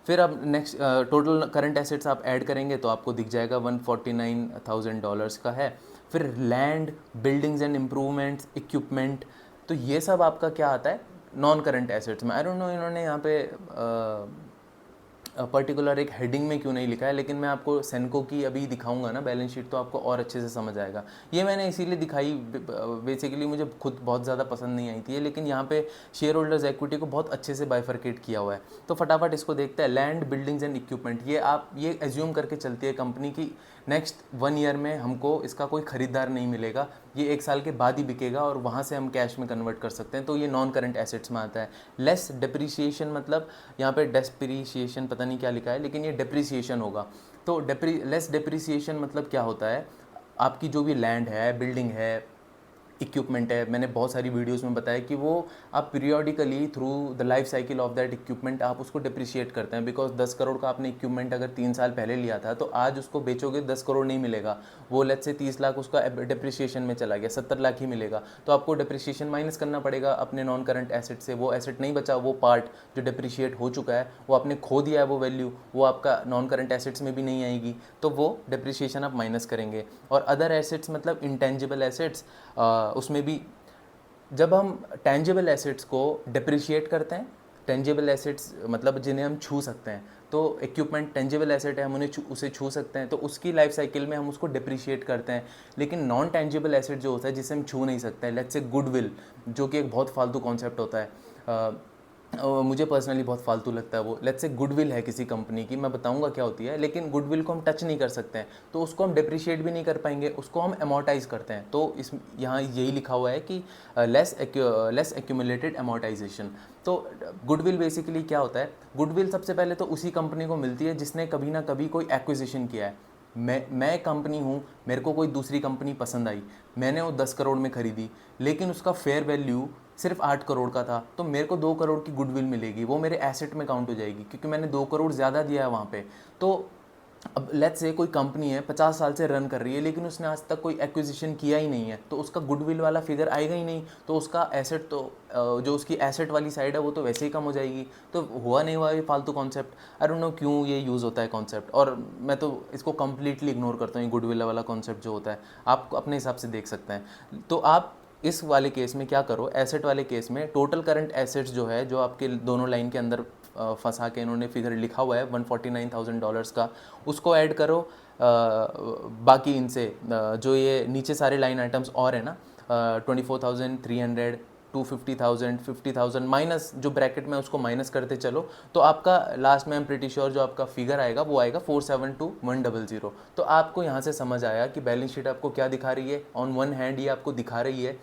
फिर अब नेक्स्ट टोटल करंट एसेट्स आप ऐड करेंगे तो आपको दिख जाएगा $149,000 का है। फिर land, buildings and improvements, equipment, तो ये सब आपका क्या आता है नॉन करंट एसेट्स में। आई डोंट नो इन्होंने यहाँ पे पर्टिकुलर एक हेडिंग में क्यों नहीं लिखा है, लेकिन मैं आपको सेनको की अभी दिखाऊंगा ना बैलेंस शीट, तो आपको और अच्छे से समझ आएगा। ये मैंने इसीलिए दिखाई, बेसिकली मुझे खुद बहुत ज़्यादा पसंद नहीं आई थी, लेकिन यहाँ पे शेयर होल्डर्स इक्विटी को बहुत अच्छे से बाइफरकेट किया हुआ है। तो फटाफट इसको देखते हैं। लैंड, बिल्डिंग्स एंड इक्विपमेंट, ये आप ये एज्यूम करके चलती है कंपनी की नेक्स्ट 1 ईयर में हमको इसका कोई ख़रीदार नहीं मिलेगा, ये 1 साल के बाद ही बिकेगा और वहाँ से हम कैश में कन्वर्ट कर सकते हैं, तो ये नॉन करंट एसेट्स में आता है। लेस डिप्रिसिएशन मतलब यहाँ पे डेप्रिसिएशन पता नहीं क्या लिखा है, लेकिन ये डेप्रिसिएशन होगा। तो लेस डेप्रिसिएशन मतलब क्या होता है, आपकी जो भी लैंड है, बिल्डिंग है, इक्विपमेंट है, मैंने बहुत सारी वीडियोस में बताया कि वो आप periodically through the life cycle of that equipment आप उसको डिप्रिशिएट करते हैं। बिकॉज 10 करोड़ का आपने इक्विपमेंट अगर 3 साल पहले लिया था, तो आज उसको बेचोगे 10 करोड़ नहीं मिलेगा, वो लेट्स से 30 लाख उसका डिप्रिशिएशन में चला गया, 70 लाख ही मिलेगा, तो आपको डिप्रिशिएशन माइनस करना पड़ेगा अपने नॉन करंट एसेट से। वो एसेट नहीं बचा, वो पार्ट जो डिप्रिशिएट हो चुका है, वो आपने खो दिया है वो वैल्यू, वो आपका नॉन करंट एसेट्स में भी नहीं आएगी, तो वो डिप्रिशिएशन आप माइनस करेंगे। और अदर एसेट्स मतलब इंटेंजिबल एसेट्स, उसमें भी जब हम टेंजिबल एसेट्स को डिप्रिशिएट करते हैं, टेंजिबल एसेट्स मतलब जिन्हें हम छू सकते हैं, तो इक्विपमेंट टेंजिबल एसेट है, हम उसे छू सकते हैं, तो उसकी लाइफ साइकिल में हम उसको डिप्रिशिएट करते हैं। लेकिन नॉन टेंजिबल एसेट जो होता है जिसे हम छू नहीं सकते हैं, लेट्स से गुडविल, जो कि एक बहुत फालतू कॉन्सेप्ट होता है, मुझे पर्सनली बहुत फालतू लगता है वो। लेट्स से गुडविल है किसी कंपनी की, मैं बताऊंगा क्या होती है, लेकिन गुडविल को हम टच नहीं कर सकते हैं, तो उसको हम डिप्रिशिएट भी नहीं कर पाएंगे, उसको हम अमोर्टाइज करते हैं। तो इस यहाँ यही लिखा हुआ है कि लेस एक्यूमुलेटेड अमोर्टाइजेशन। तो गुडविल बेसिकली क्या होता है, गुडविल सबसे पहले तो उसी कंपनी को मिलती है जिसने कभी ना कभी कोई एक्विजिशन किया है। मैं कंपनी हूँ, मेरे को कोई दूसरी कंपनी पसंद आई, मैंने वो 10 करोड़ में ख़रीदी, लेकिन उसका फेयर वैल्यू सिर्फ 8 करोड़ का था, तो मेरे को 2 करोड़ की गुडविल मिलेगी, वो मेरे एसेट में काउंट हो जाएगी क्योंकि मैंने 2 करोड़ ज़्यादा दिया है वहाँ पे। तो अब लेट्स से कोई कंपनी है 50 साल से रन कर रही है, लेकिन उसने आज तक कोई एक्विजिशन किया ही नहीं है, तो उसका गुडविल वाला फिगर आएगा ही नहीं, तो उसका एसेट तो जो उसकी एसेट वाली साइड है वो तो वैसे ही कम हो जाएगी। तो हुआ नहीं हुआ ये फालतू कॉन्सेप्ट, आई डोंट नो क्यों ये यूज़ होता है कॉन्सेप्ट, और मैं तो इसको कम्प्लीटली इग्नोर करता हूँ। ये गुडविल वाला कॉन्सेप्ट जो होता है आप अपने हिसाब से देख सकते हैं। तो आप इस वाले केस में क्या करो, एसेट वाले केस में टोटल करंट एसेट्स जो है, जो आपके दोनों लाइन के अंदर फंसा के इन्होंने फिगर लिखा हुआ है $149,000 का, उसको ऐड करो बाकी इनसे जो ये नीचे सारे लाइन आइटम्स और है ना, 24,300, 250,000, 50,000 माइनस जो ब्रैकेट में उसको माइनस करते चलो, तो आपका लास्ट में, आई एम प्रीटी श्योर जो आपका फिगर आएगा वो आएगा 472,100। तो आपको यहाँ से समझ आया कि बैलेंस शीट आपको क्या दिखा रही है। ऑन वन हैंड ये आपको दिखा रही है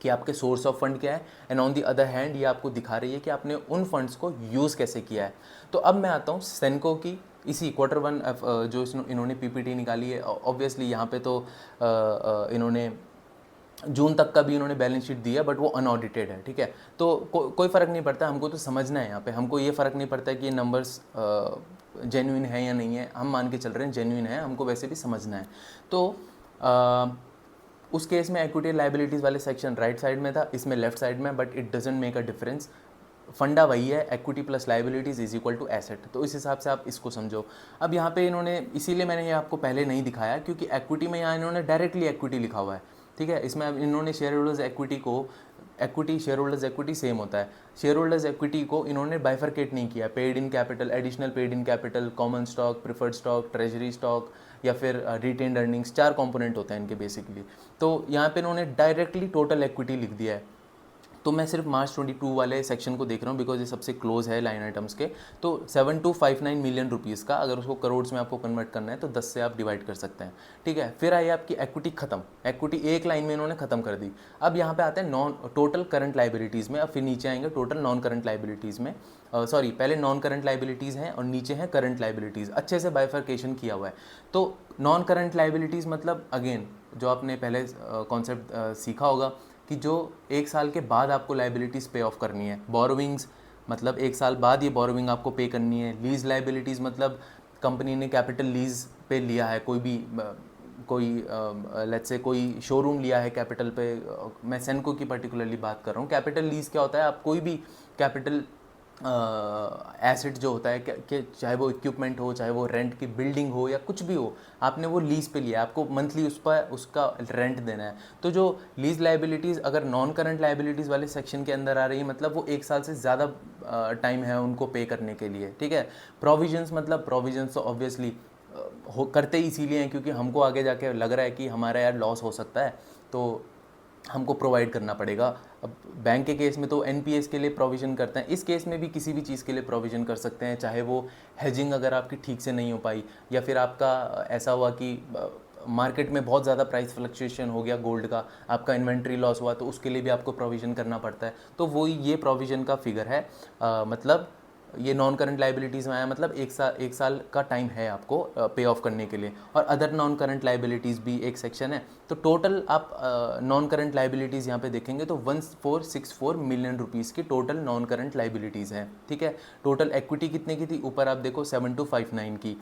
कि आपके सोर्स ऑफ फंड क्या है, and on the other hand ये आपको दिखा रही है कि आपने उन फंड्स को यूज़ कैसे किया है। तो अब मैं आता हूँ सेनको की इसी Q1 जो इन्होंने पीपीटी निकाली है। ऑब्वियसली यहाँ पे तो इन्होंने जून तक का भी इन्होंने बैलेंस शीट दिया, बट वो अनऑडिटेड है, ठीक है। तो कोई फ़र्क नहीं पड़ता, हमको तो समझना है यहाँ पे, हमको ये फ़र्क नहीं पड़ता कि ये नंबर्स जेन्युइन है या नहीं है, हम मान के चल रहे हैं जेन्युइन है, हमको वैसे भी समझना है। तो उस केस में इक्विटी लायबिलिटीज़ वाले सेक्शन राइट साइड में था, इसमें लेफ्ट साइड में, but it doesn't make a difference, फंडा वही है, equity plus liabilities is equal to asset. तो इस हिसाब से आप इसको समझो। अब यहाँ पे इन्होंने, इसीलिए मैंने ये आपको पहले नहीं दिखाया, क्योंकि इक्विटी में यहाँ इन्होंने डायरेक्टली इक्विटी लिखा हुआ है, ठीक है। इसमें अब इन्होंने शेयर होल्डर्स इक्विटी को equity, share holders equity same होता है। शेयर होल्डर्स इक्विटी को इन्होंने बाइफरकेट नहीं किया, paid in capital, additional paid in capital, common stock, preferred stock, treasury stock या फिर रिटेन्ड अर्निंग्स, 4 कंपोनेंट होते हैं इनके बेसिकली। तो यहाँ पे इन्होंने डायरेक्टली टोटल इक्विटी लिख दिया है। तो मैं सिर्फ मार्च 22 वाले सेक्शन को देख रहा हूँ बिकॉज ये सबसे क्लोज है लाइन आइटम्स के। तो 7259 मिलियन रुपीज़ का अगर उसको करोड़ में आपको कन्वर्ट करना है तो 10 से आप डिवाइड कर सकते हैं, ठीक है। फिर आई आपकी इक्विटी खत्म, इक्विटी एक लाइन में इन्होंने खत्म कर दी। अब यहाँ पे आते हैं नॉन टोटल करंट लाइबिलिटीज़ में, अब फिर नीचे आएंगे टोटल नॉन करंट लाइबिलिटीज़ में। सॉरी, पहले नॉन करंट लाइबिलिटीज़ हैं और नीचे हैं करंट लाइबिलिटीज़, अच्छे से बाइफर्केशन किया हुआ है। तो नॉन करंट लाइबिलिटीज़ मतलब अगेन जो आपने पहले कॉन्सेप्ट सीखा होगा कि जो 1 साल के बाद आपको लाइबिलिटीज़ पे ऑफ करनी है। बोरोविंग्स मतलब 1 साल बाद ये बोरोविंग आपको पे करनी है। लीज़ लाइबिलिटीज़ मतलब कंपनी ने कैपिटल लीज़ पे लिया है, कोई लेट्स से कोई शोरूम लिया है कैपिटल पे, मैं सेनको की पर्टिकुलरली बात कर रहा हूँ। कैपिटल लीज़ क्या होता है, आप कोई भी कैपिटल एसेट जो होता है कि चाहे वो इक्विपमेंट हो, चाहे वो रेंट की बिल्डिंग हो या कुछ भी हो, आपने वो लीज़ पे लिया है, आपको मंथली उस पर उसका रेंट देना है। तो जो लीज़ लाइबिलिटीज़ अगर नॉन करंट लाइबिलिटीज़ वाले सेक्शन के अंदर आ रही है मतलब वो 1 साल से ज़्यादा टाइम है उनको पे करने के लिए, ठीक है। प्रोविजंस मतलब प्रोविजंस तो ऑब्वियसली हो करते ही इसीलिए हैं क्योंकि हमको आगे जाके लग रहा है कि हमारा यार लॉस हो सकता है तो हमको प्रोवाइड करना पड़ेगा। अब बैंक के केस में तो एनपीएस के लिए प्रोविज़न करते हैं, इस केस में भी किसी भी चीज़ के लिए प्रोविज़न कर सकते हैं, चाहे वो हेजिंग अगर आपकी ठीक से नहीं हो पाई या फिर आपका ऐसा हुआ कि मार्केट में बहुत ज़्यादा प्राइस फ्लक्चुएशन हो गया गोल्ड का, आपका इन्वेंट्री लॉस हुआ तो उसके लिए भी आपको प्रोविज़न करना पड़ता है। तो वो ये प्रोविज़न का फिगर है। मतलब ये नॉन करंट लाइबिलिटीज़ में आया, मतलब 1 साल का टाइम है आपको पे ऑफ करने के लिए। और अदर नॉन करंट लाइबिलिटीज़ भी एक सेक्शन है। तो टोटल आप नॉन करंट लाइबिलिटीज़ यहाँ पे देखेंगे तो 1464 मिलियन रुपीज़ की टोटल नॉन करंट लाइबिलिटीज़ हैं, ठीक है। टोटल इक्विटी कितने की थी, ऊपर आप देखो 7259 की।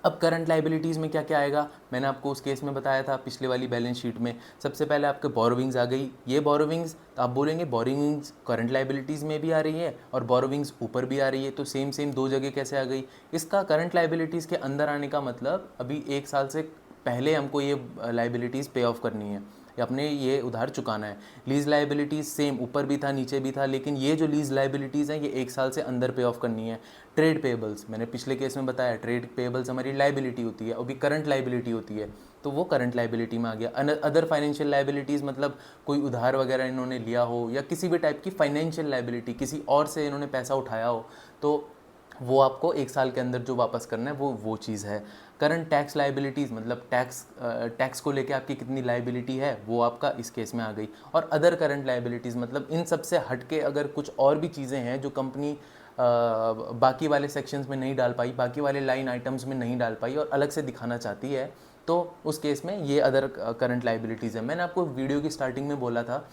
अब करंट लाइबिलिटीज़ में क्या क्या आएगा, मैंने आपको उस केस में बताया था पिछले वाली बैलेंस शीट में। सबसे पहले आपके बोरोविंग्स आ गई। ये बोरोविंग्स तो आप बोलेंगे बोरोविंग्स करंट लाइबिलिटीज़ में भी आ रही है और बोरोविंग्स ऊपर भी आ रही है, तो सेम दो जगह कैसे आ गई। इसका करंट लाइबिलिटीज़ के अंदर आने का मतलब अभी 1 साल से पहले हमको ये लाइबिलिटीज़ पे ऑफ करनी है, अपने ये उधार चुकाना है। लीज़ लाइबिलिटीज़ सेम ऊपर भी था नीचे भी था, लेकिन ये जो लीज़ लाइबिलिटीज़ हैं ये 1 साल से अंदर पे ऑफ करनी है। ट्रेड पेबल्स मैंने पिछले केस में बताया, ट्रेड पेबल्स हमारी लाइबिलिटी होती है, अभी करंट लाइबिलिटी होती है, तो वो करंट लाइबिलिटी में आ गया। अदर फाइनेंशियल लाइबिलिटीज़ मतलब कोई उधार वगैरह इन्होंने लिया हो या किसी भी टाइप की फाइनेंशियल लाइबिलिटी, किसी और से इन्होंने पैसा उठाया हो तो वो आपको 1 साल के अंदर जो वापस करना है वो चीज़ है। करंट टैक्स लाइबिलिटीज़ मतलब टैक्स को लेके आपकी कितनी लाइबिलिटी है वो आपका इस केस में आ गई। और अदर करंट लाइबिलिटीज़ मतलब इन सब से हटके अगर कुछ और भी चीज़ें हैं जो कंपनी बाकी वाले सेक्शंस में नहीं डाल पाई, बाकी वाले लाइन आइटम्स में नहीं डाल पाई और अलग से दिखाना चाहती है, तो उस केस में ये अदर करंट लाइबिलिटीज़ है। मैंने आपको वीडियो की स्टार्टिंग में बोला था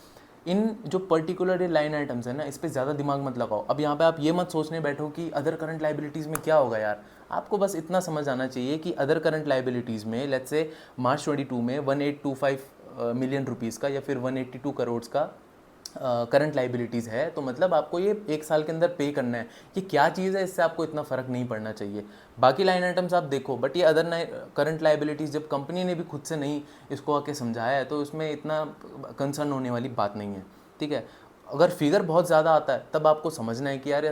इन जो पर्टिकुलर लाइन आइटम्स है ना, इस पर ज़्यादा दिमाग मत लगाओ। अब यहाँ पे आप ये मत सोचने बैठो कि अदर करंट लाइबिलिटीज़ में क्या होगा यार। आपको बस इतना समझ आना चाहिए कि अदर करंट लाइबिलिटीज़ में लेट्स से मार्च 22 में 1825 मिलियन रुपीज़ का या फिर 182 करोड़ का करंट लाइबिलिटीज़ है, तो मतलब आपको ये 1 साल के अंदर पे करना है। ये क्या चीज़ है, इससे आपको इतना फ़र्क नहीं पड़ना चाहिए। बाकी लाइन आइटम्स आप देखो, बट ये अदर करंट लाइबिलिटीज़ जब कंपनी ने भी खुद से नहीं इसको आके समझाया है तो इसमें इतना कंसर्न होने वाली बात नहीं है, ठीक है। अगर फिगर बहुत ज़्यादा आता है तब आपको समझना है कि यार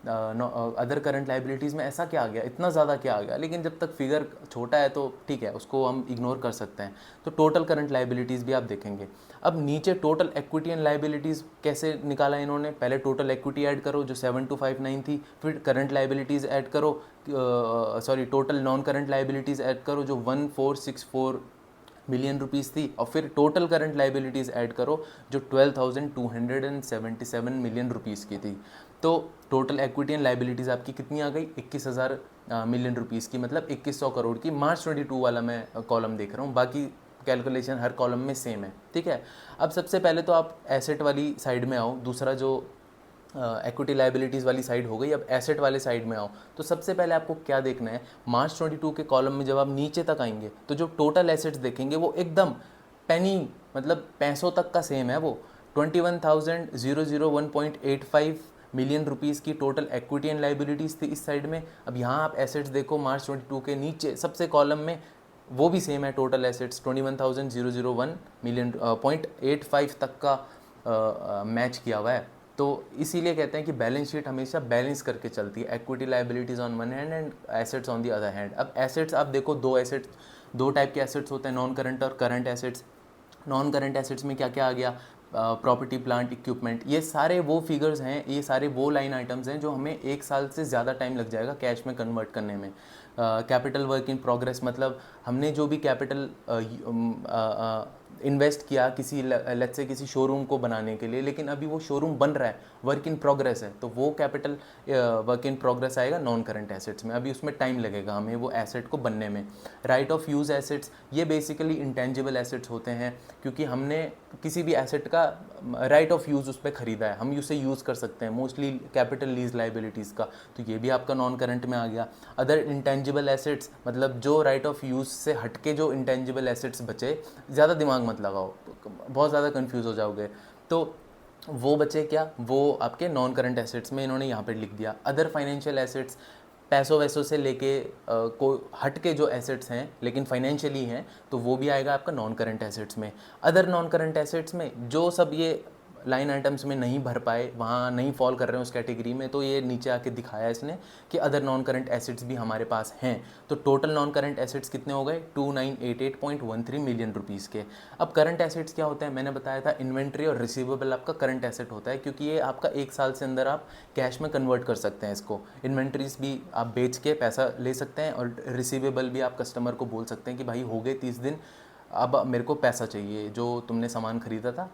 अदर करंट लाइबिलिटीज़ में ऐसा क्या आ गया, इतना ज़्यादा क्या आ गया। लेकिन जब तक फिगर छोटा है तो ठीक है, उसको हम इग्नोर कर सकते हैं। तो टोटल करंट लाइबिलिटीज़ भी आप देखेंगे। अब नीचे टोटल इक्विटी एंड लाइबिलिटीज़ कैसे निकाला इन्होंने, पहले टोटल इक्विटी ऐड करो जो 7259 थी, फिर करंट लाइबिलिटीज़ ऐड करो, total non current liabilities add करो जो 1464 मिलियन रुपीज़ थी, और फिर टोटल करंट लाइबिलिटीज़ ऐड करो जो 12,277 मिलियन रुपीज़ की थी। तो टोटल इक्विटी एंड लाइबिलिटीज़ आपकी कितनी आ गई, 21,000 मिलियन रुपीज़ की, मतलब 2100 करोड़ की। मार्च 22 वाला मैं कॉलम देख रहा हूँ, बाकी कैलकुलेशन हर कॉलम में सेम है, ठीक है। अब सबसे पहले तो आप एसेट वाली साइड में आओ, दूसरा जो इक्विटी लाइबिलिटीज़ वाली साइड हो गई। अब एसेट वाले साइड में आओ तो सबसे पहले आपको क्या देखना है, मार्च 22 के कॉलम में जब आप नीचे तक आएंगे तो जो टोटल एसेट्स देखेंगे वो एकदम पेनी मतलब पैसों तक का सेम है। वो 21,001.85 मिलियन रुपीज़ की टोटल इक्विटी एंड लाइबिलिटीज़ थी इस साइड में। अब यहाँ आप एसेट्स देखो मार्च 22 के नीचे सबसे कॉलम में वो भी सेम है, टोटल एसेट्स 21,001 मिलियन 0.85 तक का मैच किया हुआ है। तो इसीलिए कहते हैं कि बैलेंस शीट हमेशा बैलेंस करके चलती है, equity liabilities on one hand and assets on the other hand. अब एसेट्स आप देखो, दो टाइप के एसेट्स होते हैं, नॉन करंट और current assets. Non current assets में क्या क्या आ गया, प्रॉपर्टी प्लांट इक्विपमेंट, ये सारे वो फिगर्स हैं, ये सारे वो लाइन आइटम्स हैं जो हमें 1 साल से ज़्यादा टाइम लग जाएगा कैश में कन्वर्ट करने में। कैपिटल वर्क इन प्रोग्रेस मतलब हमने जो भी कैपिटल इन्वेस्ट किया किसी लेट्स से किसी शोरूम को बनाने के लिए, लेकिन अभी वो शोरूम बन रहा है, वर्क इन प्रोग्रेस है, तो वो कैपिटल वर्क इन प्रोग्रेस आएगा नॉन करंट एसेट्स में। अभी उसमें टाइम लगेगा हमें वो एसेट को बनने में। राइट ऑफ यूज़ एसेट्स, ये बेसिकली इंटेंजिबल एसेट्स होते हैं, क्योंकि हमने किसी भी एसेट का राइट ऑफ यूज़ उस पर ख़रीदा है, हम उसे यूज़ कर सकते हैं, मोस्टली कैपिटल लीज लाइबिलिटीज़ का, तो ये भी आपका नॉन करंट में आ गया। अदर इंटेंजिबल एसेट्स मतलब जो राइट ऑफ यूज़ से हटके जो इंटेंजिबल एसेट्स बचे, ज़्यादा दिमाग मत लगाओ, बहुत ज़्यादा कंफ्यूज हो जाओगे, तो वो बचे क्या, वो आपके नॉन करंट एसेट्स में इन्होंने यहाँ पर लिख दिया। अदर फाइनेंशियल एसेट्स, पैसों वैसों से लेके को हट के जो एसेट्स हैं लेकिन फाइनेंशियली हैं, तो वो भी आएगा आपका नॉन करंट एसेट्स में। अदर नॉन करंट एसेट्स में जो सब ये लाइन आइटम्स में नहीं भर पाए, वहाँ नहीं फॉल कर रहे हैं उस कैटेगरी में, तो ये नीचे आके दिखाया इसने कि अदर नॉन करंट एसेट्स भी हमारे पास हैं। तो टोटल नॉन करंट एसेट्स कितने हो गए, 2988.13 मिलियन रुपीज़ के। अब करंट एसेट्स क्या होता है, मैंने बताया था इन्वेंट्री और रिसीवेबल आपका करंट एसेट होता है, क्योंकि ये आपका 1 साल से अंदर आप कैश में कन्वर्ट कर सकते हैं इसको। इन्वेंट्रीज भी आप बेच के पैसा ले सकते हैं, और रिसीवेबल भी आप कस्टमर को बोल सकते हैं कि भाई हो गए 30 दिन, अब मेरे को पैसा चाहिए जो तुमने सामान खरीदा था।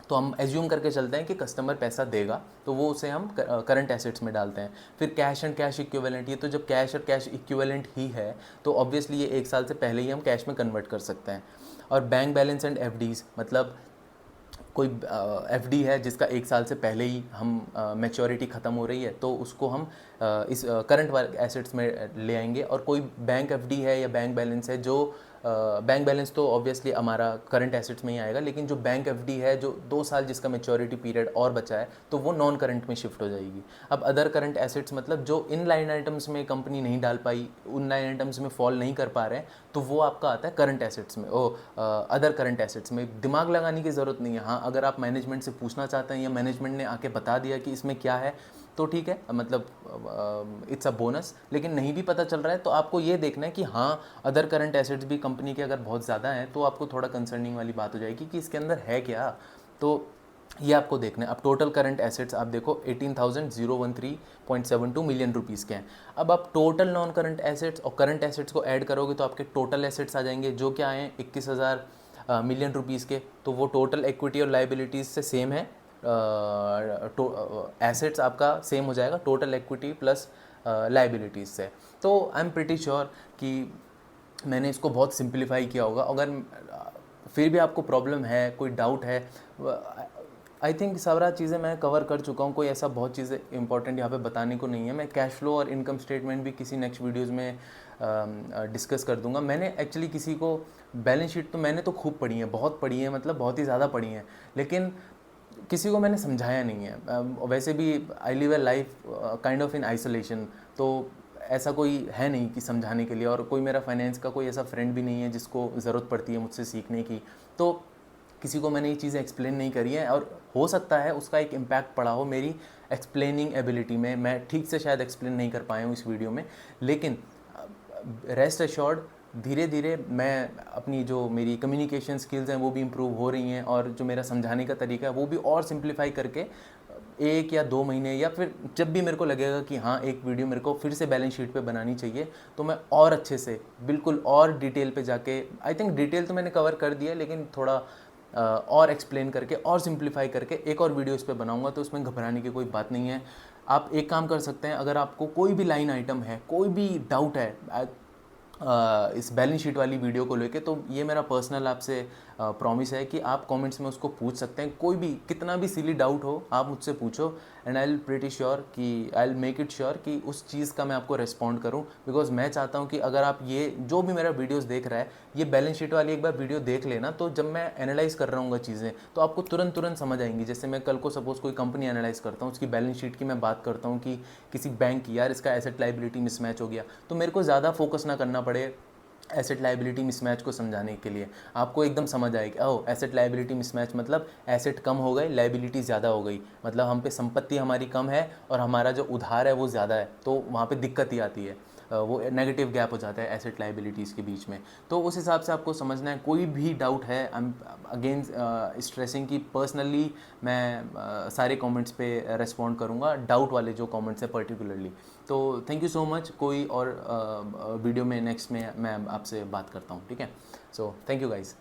तो हम एज्यूम करके चलते हैं कि कस्टमर पैसा देगा, तो वो उसे हम करंट एसेट्स में डालते हैं। फिर कैश एंड कैश इक्विवेलेंट, ये तो जब कैश और कैश इक्विवेलेंट ही है तो ऑब्वियसली ये 1 साल से पहले ही हम कैश में कन्वर्ट कर सकते हैं। और बैंक बैलेंस एंड एफडीज़ मतलब कोई एफडी है जिसका 1 साल से पहले ही हम मैच्योरिटी ख़त्म हो रही है, तो उसको हम इस करंट एसेट्स में ले आएंगे। और कोई बैंक एफडी है या बैंक बैलेंस है जो बैंक बैलेंस तो ऑब्वियसली हमारा करंट एसेट्स में ही आएगा, लेकिन जो बैंक एफडी है जो 2 साल जिसका मैच्योरिटी पीरियड और बचा है, तो वो नॉन करंट में शिफ्ट हो जाएगी। अब अदर करंट एसेट्स मतलब जो इन लाइन आइटम्स में कंपनी नहीं डाल पाई, उन लाइन आइटम्स में फॉल नहीं कर पा रहे हैं, तो वो आपका आता है करंट एसेट्स में, अदर करंट एसेट्स में। दिमाग लगाने की ज़रूरत नहीं है। हाँ, अगर आप मैनेजमेंट से पूछना चाहते हैं या मैनेजमेंट ने आके बता दिया कि इसमें क्या है, तो ठीक है, मतलब इट्स अ बोनस। लेकिन नहीं भी पता चल रहा है तो आपको ये देखना है कि हाँ, अदर करंट एसेट्स भी कंपनी के अगर बहुत ज़्यादा हैं तो आपको थोड़ा कंसर्निंग वाली बात हो जाएगी कि इसके अंदर है क्या, तो ये आपको देखना है। अब टोटल करंट एसेट्स आप देखो 18,013.72 मिलियन रुपीज़ के हैं। अब आप टोटल नॉन करंट एसेट्स और करंट एसेट्स को ऐड करोगे तो आपके टोटल एसेट्स आ जाएंगे, जो क्या हैं 21,000 मिलियन रुपीज़ के। तो वो टोटल इक्विटी और लाइबिलिटीज़ से सेम है, एसेट्स आपका सेम हो जाएगा टोटल इक्विटी प्लस लाइबिलिटीज़ से। तो आई एम प्रिटी श्योर कि मैंने इसको बहुत सिंप्लीफाई किया होगा। अगर फिर भी आपको प्रॉब्लम है, कोई डाउट है, आई थिंक सारा चीज़ें मैं कवर कर चुका हूँ, कोई ऐसा बहुत चीज़ें इंपॉर्टेंट यहाँ पे बताने को नहीं है। मैं कैश फ्लो और इनकम स्टेटमेंट भी किसी नेक्स्ट वीडियोज़ में डिस्कस कर दूंगा। मैंने एक्चुअली किसी को बैलेंस शीट तो मैंने तो खूब पढ़ी है, बहुत पढ़ी है, मतलब बहुत ही ज़्यादा पढ़ी है, लेकिन किसी को मैंने समझाया नहीं है। वैसे भी I live A life kind of in isolation, तो ऐसा कोई है नहीं कि समझाने के लिए, और कोई मेरा फाइनेंस का कोई ऐसा फ्रेंड भी नहीं है जिसको ज़रूरत पड़ती है मुझसे सीखने की, तो किसी को मैंने ये चीज़ें एक्सप्लेन नहीं करी है। और हो सकता है उसका एक इम्पैक्ट पड़ा हो मेरी एक्सप्लेनिंग एबिलिटी में, मैं ठीक से शायद एक्सप्लेन नहीं कर पाया हूँ इस वीडियो में, लेकिन रेस्ट एश्योर्ड धीरे धीरे मैं अपनी जो मेरी कम्युनिकेशन स्किल्स हैं वो भी इम्प्रूव हो रही हैं, और जो मेरा समझाने का तरीका है वो भी और सिंप्लीफाई करके 1 या 2 महीने या फिर जब भी मेरे को लगेगा कि हाँ एक वीडियो मेरे को फिर से बैलेंस शीट पे बनानी चाहिए, तो मैं और अच्छे से बिल्कुल और डिटेल पे जाके, आई थिंक डिटेल तो मैंने कवर कर दिया, लेकिन थोड़ा और एक्सप्लेन करके और सिंप्लीफाई करके एक और वीडियो इस पर बनाऊंगा, तो उसमें घबराने की कोई बात नहीं है। आप एक काम कर सकते हैं, अगर आपको कोई भी लाइन आइटम है, कोई भी डाउट है इस बैलेंस शीट वाली वीडियो को लेके, तो ये मेरा पर्सनल आपसे प्रॉमिस है कि आप कमेंट्स में उसको पूछ सकते हैं। कोई भी कितना भी सिली डाउट हो आप मुझसे पूछो, and I will pretty sure कि I will make it sure कि उस चीज़ का मैं आपको रिस्पॉन्ड करूं, बिकॉज मैं चाहता हूं कि अगर आप ये जो भी मेरा वीडियोस देख रहा है, ये बैलेंस शीट वाली एक बार वीडियो देख लेना, तो जब मैं एनालाइज़ कर रहा हूँ चीज़ें तो आपको तुरंत समझ आएंगी। जैसे मैं कल को सपोज़ कोई कंपनी एनालाइज़ करता हूँ, उसकी बैलेंस शीट की मैं बात करता हूँ कि किसी बैंक की, यार इसका एसेट लाइबिलिटी मिसमैच हो गया, तो मेरे को ज़्यादा फोकस ना करना पड़े एसेट लाइबिलिटी मिसमैच को समझाने के लिए आपको एकदम समझ आएगी, ओह एसेट लाइबिलिटी मिसमैच मतलब एसेट कम हो गए, लाइबिलिटी ज़्यादा हो गई, मतलब हम पे संपत्ति हमारी कम है और हमारा जो उधार है वो ज़्यादा है, तो वहाँ पे दिक्कत ही आती है। वो नेगेटिव गैप हो जाता है एसेट लाइबिलिटीज़ के बीच में। तो उस हिसाब से आपको समझना है। कोई भी डाउट है, आई एम अगेन स्ट्रेसिंग कि पर्सनली मैं सारे कमेंट्स पे रेस्पॉन्ड करूँगा, डाउट वाले जो कमेंट्स हैं पर्टिकुलरली। तो थैंक यू सो मच। कोई और वीडियो में नेक्स्ट में मैं आपसे बात करता हूँ, ठीक है। So thank you guys.